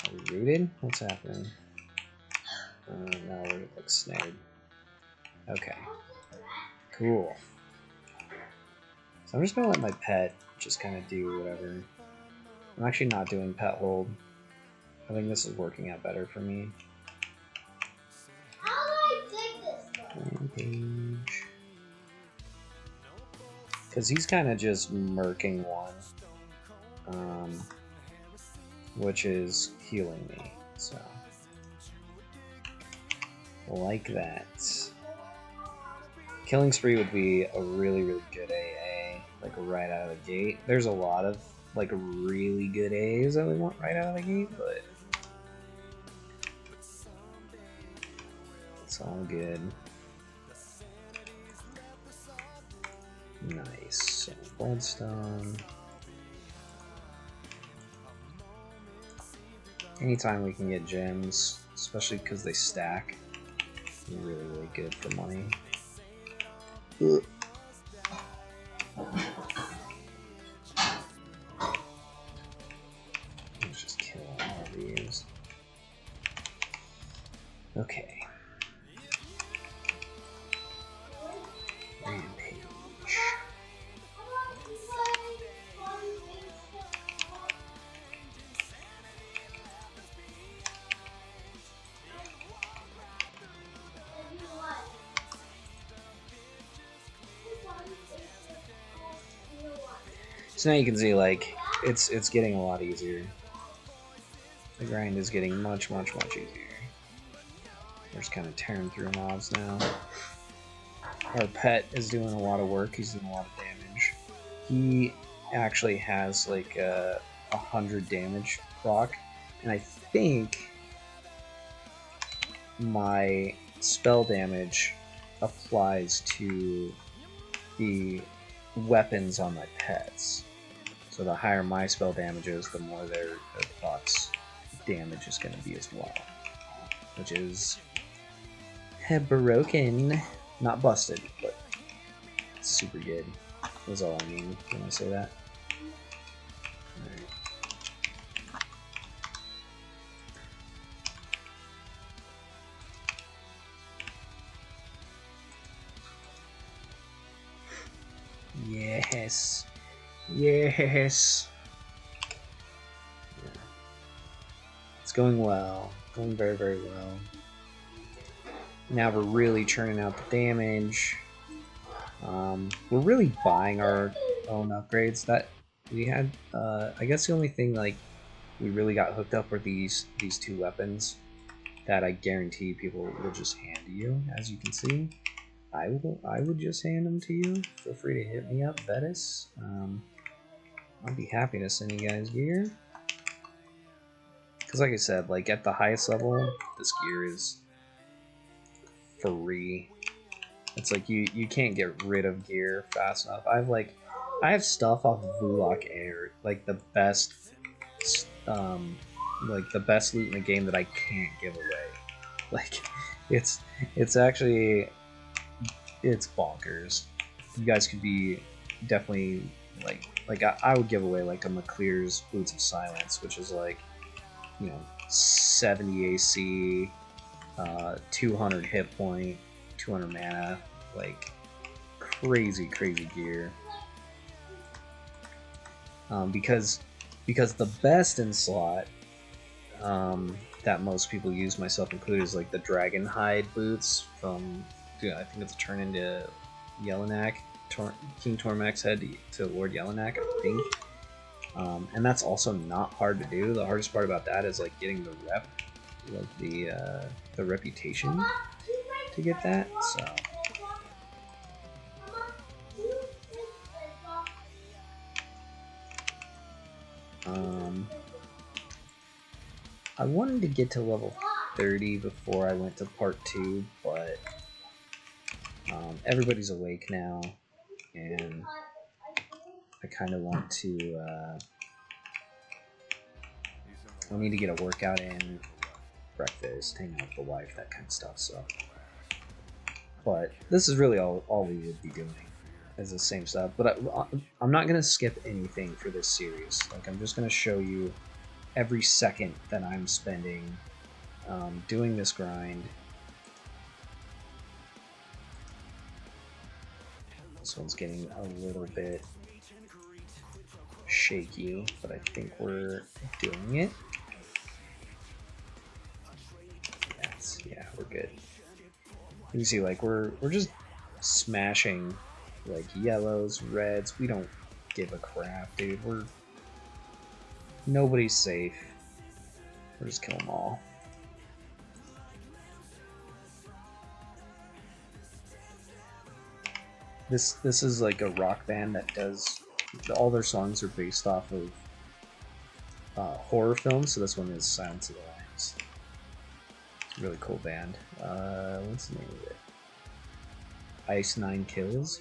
Are we rooted? What's happening? No, we're like snared. Okay. Cool. So I'm just gonna let my pet just kind of do whatever. I'm actually not doing pet hold. I think this is working out better for me. Page. Because he's kind of just murking one. Which is healing me, so like that. Killing Spree would be a really, really good AA, like right out of the gate. There's a lot of like really good A's that we want right out of the gate, but it's all good. Nice. So Bloodstone. Anytime we can get gems, especially because they stack, really, really good for money. Ugh. Let's just kill all of these. Okay. Rampage. So now you can see, like, it's getting a lot easier. The grind is getting much easier. We're just kind of tearing through mobs now. Our pet is doing a lot of work. He's doing a lot of damage. He actually has like 100 damage proc, and I think my spell damage applies to the weapons on my pets. So the higher my spell damage is, the more their proc's damage is going to be as well, which is broken. Not busted, but super good is all I mean when I say that. Alright. Yes. Yes. Yeah. It's going well. Going very, very well. Now we're really churning out the damage. We're really buying our own upgrades that we had. I guess the only thing like we really got hooked up were these two weapons that I guarantee people will just hand to you. As you can see, I would just hand them to you. Feel free to hit me up, Vetis. I'd be happy to send you guys gear. Because like I said, like at the highest level, this gear is free. It's like you can't get rid of gear fast enough. I have stuff off of Vulok Air, like the best loot in the game that I can't give away. Like it's actually bonkers. You guys could be definitely like I would give away like a McClear's Boots of Silence, which is like, you know, 70 AC, 200 hit point, 200 mana, like crazy gear. Because the best in slot that most people use, myself included, is like the Dragon Hide boots from, I think it's a turn into Yellowknack, King Tormach's head to Lord Yellowknack, I think. And that's also not hard to do. The hardest part about that is like getting the rep, like the reputation to get that. So I wanted to get to level 30 before I went to part 2, but everybody's awake now, and I kind of want to I need to get a workout in, breakfast, hang out with the wife, that kind of stuff. So, but this is really all we would be doing, is the same stuff. But I'm not gonna skip anything for this series. Like, I'm just gonna show you every second that I'm spending doing this grind. This one's getting a little bit shaky, but I think we're doing it. Yes, yeah, we're good. You can see, like, we're just smashing like yellows, reds. We don't give a crap, dude. Nobody's safe. We're just killing them all. This is like a rock band that does, all their songs are based off of horror films. So this one is Silence of the Lambs. It's a really cool band. What's the name of it? Ice Nine Kills.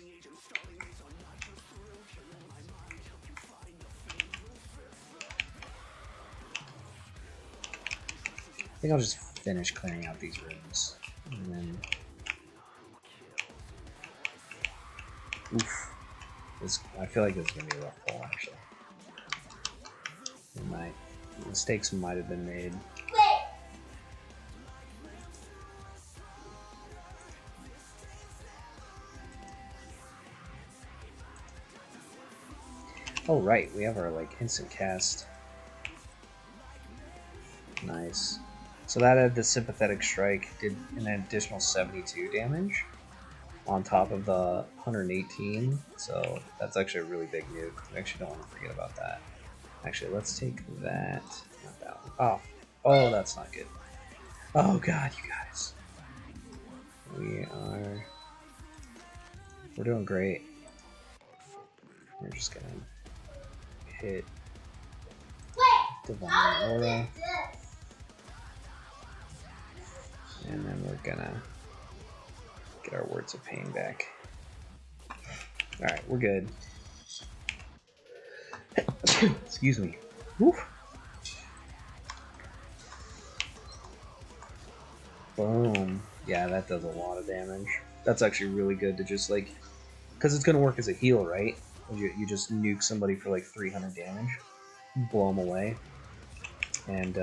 I think I'll just finish clearing out these rooms, and then, oof, I feel like this is gonna be a rough pull actually. Mistakes might have been made. Oh right, we have our like instant cast. Nice. So that had the sympathetic strike, did an additional 72 damage on top of the 118. So that's actually a really big nuke. I actually don't want to forget about that. Actually, let's take that. Not that one. Oh, that's not good. Oh god, you guys. We're doing great. We're just gonna hit Divine Aura. And then we're gonna get our Words of Pain back. Alright, we're good. Excuse me. Woo. Boom. Yeah, that does a lot of damage. That's actually really good to just like, because it's gonna work as a heal, right? You just nuke somebody for like 300 damage, blow them away, and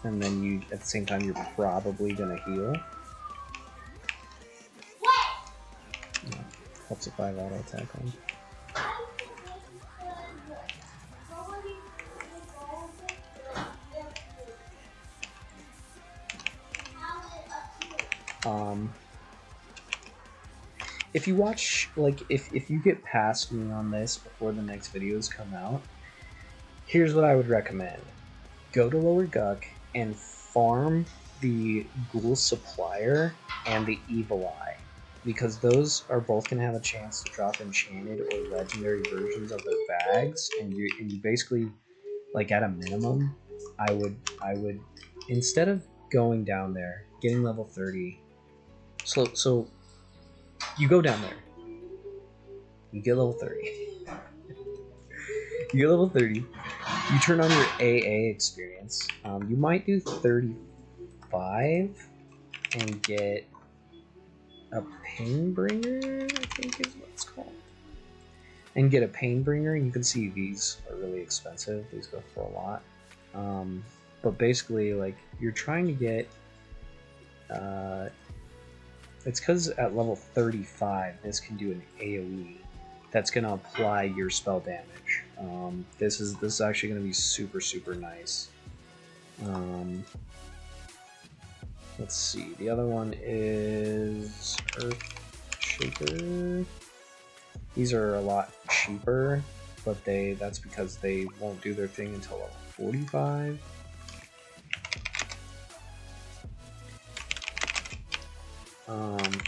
then you at the same time you're probably gonna heal. Yeah, helps if I have auto attack on. If you watch, like, if you get past me on this before the next videos come out, here's what I would recommend. Go to Lower Guck and farm the Ghoul Supplier and the Evil Eye, because those are both going to have a chance to drop enchanted or legendary versions of their bags, and you basically, like, at a minimum, I would instead of going down there, getting level 30, so you go down there, you get level 30, you get level 30, you turn on your AA experience, you might do 35 and get a Painbringer, I think is what it's called, and get a Painbringer. You can see these are really expensive, these go for a lot, but basically, like, you're trying to get it's because at level 35 this can do an AoE that's going to apply your spell damage. This is actually going to be super nice. Let's see, the other one is Earth Shaker. These are a lot cheaper, but that's because they won't do their thing until level 45.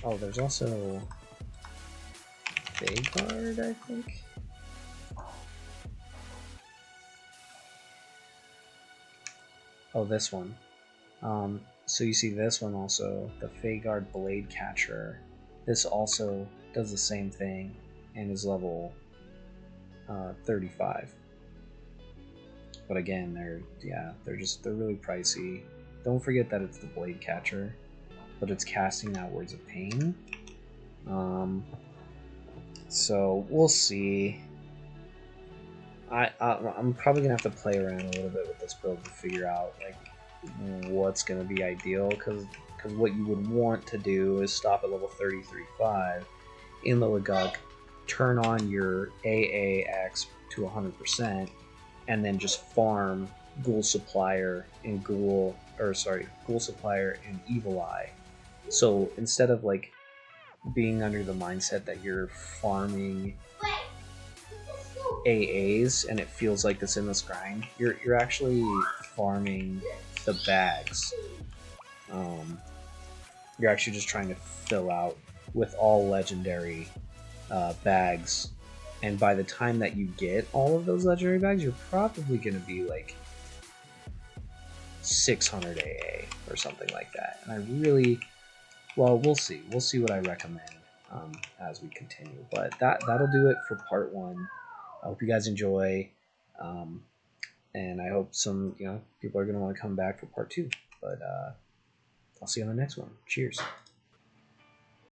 Oh, there's also Vagard, I think. Oh, this one. So you see this one also, the Vagard Blade Catcher. This also does the same thing and is level 35. But again, they're really pricey. Don't forget that it's the Blade Catcher, but it's casting out Words of Pain. So we'll see. I'm probably gonna have to play around a little bit with this build to figure out like what's gonna be ideal, because what you would want to do is stop at level 33.5 in Lower Guck, turn on your AAX to 100%, and then just farm Ghoul Supplier and Ghoul Supplier and Evil Eye. So instead of like being under the mindset that you're farming AAs and it feels like this endless grind, you're actually farming the bags. You're actually just trying to fill out with all legendary bags And by the time that you get all of those legendary bags, you're probably going to be like 600 AA or something like that. And I really, well, we'll see. We'll see what I recommend as we continue. But that'll do it for part 1. I hope you guys enjoy, and I hope some people are going to want to come back for part 2. But I'll see you on the next one. Cheers.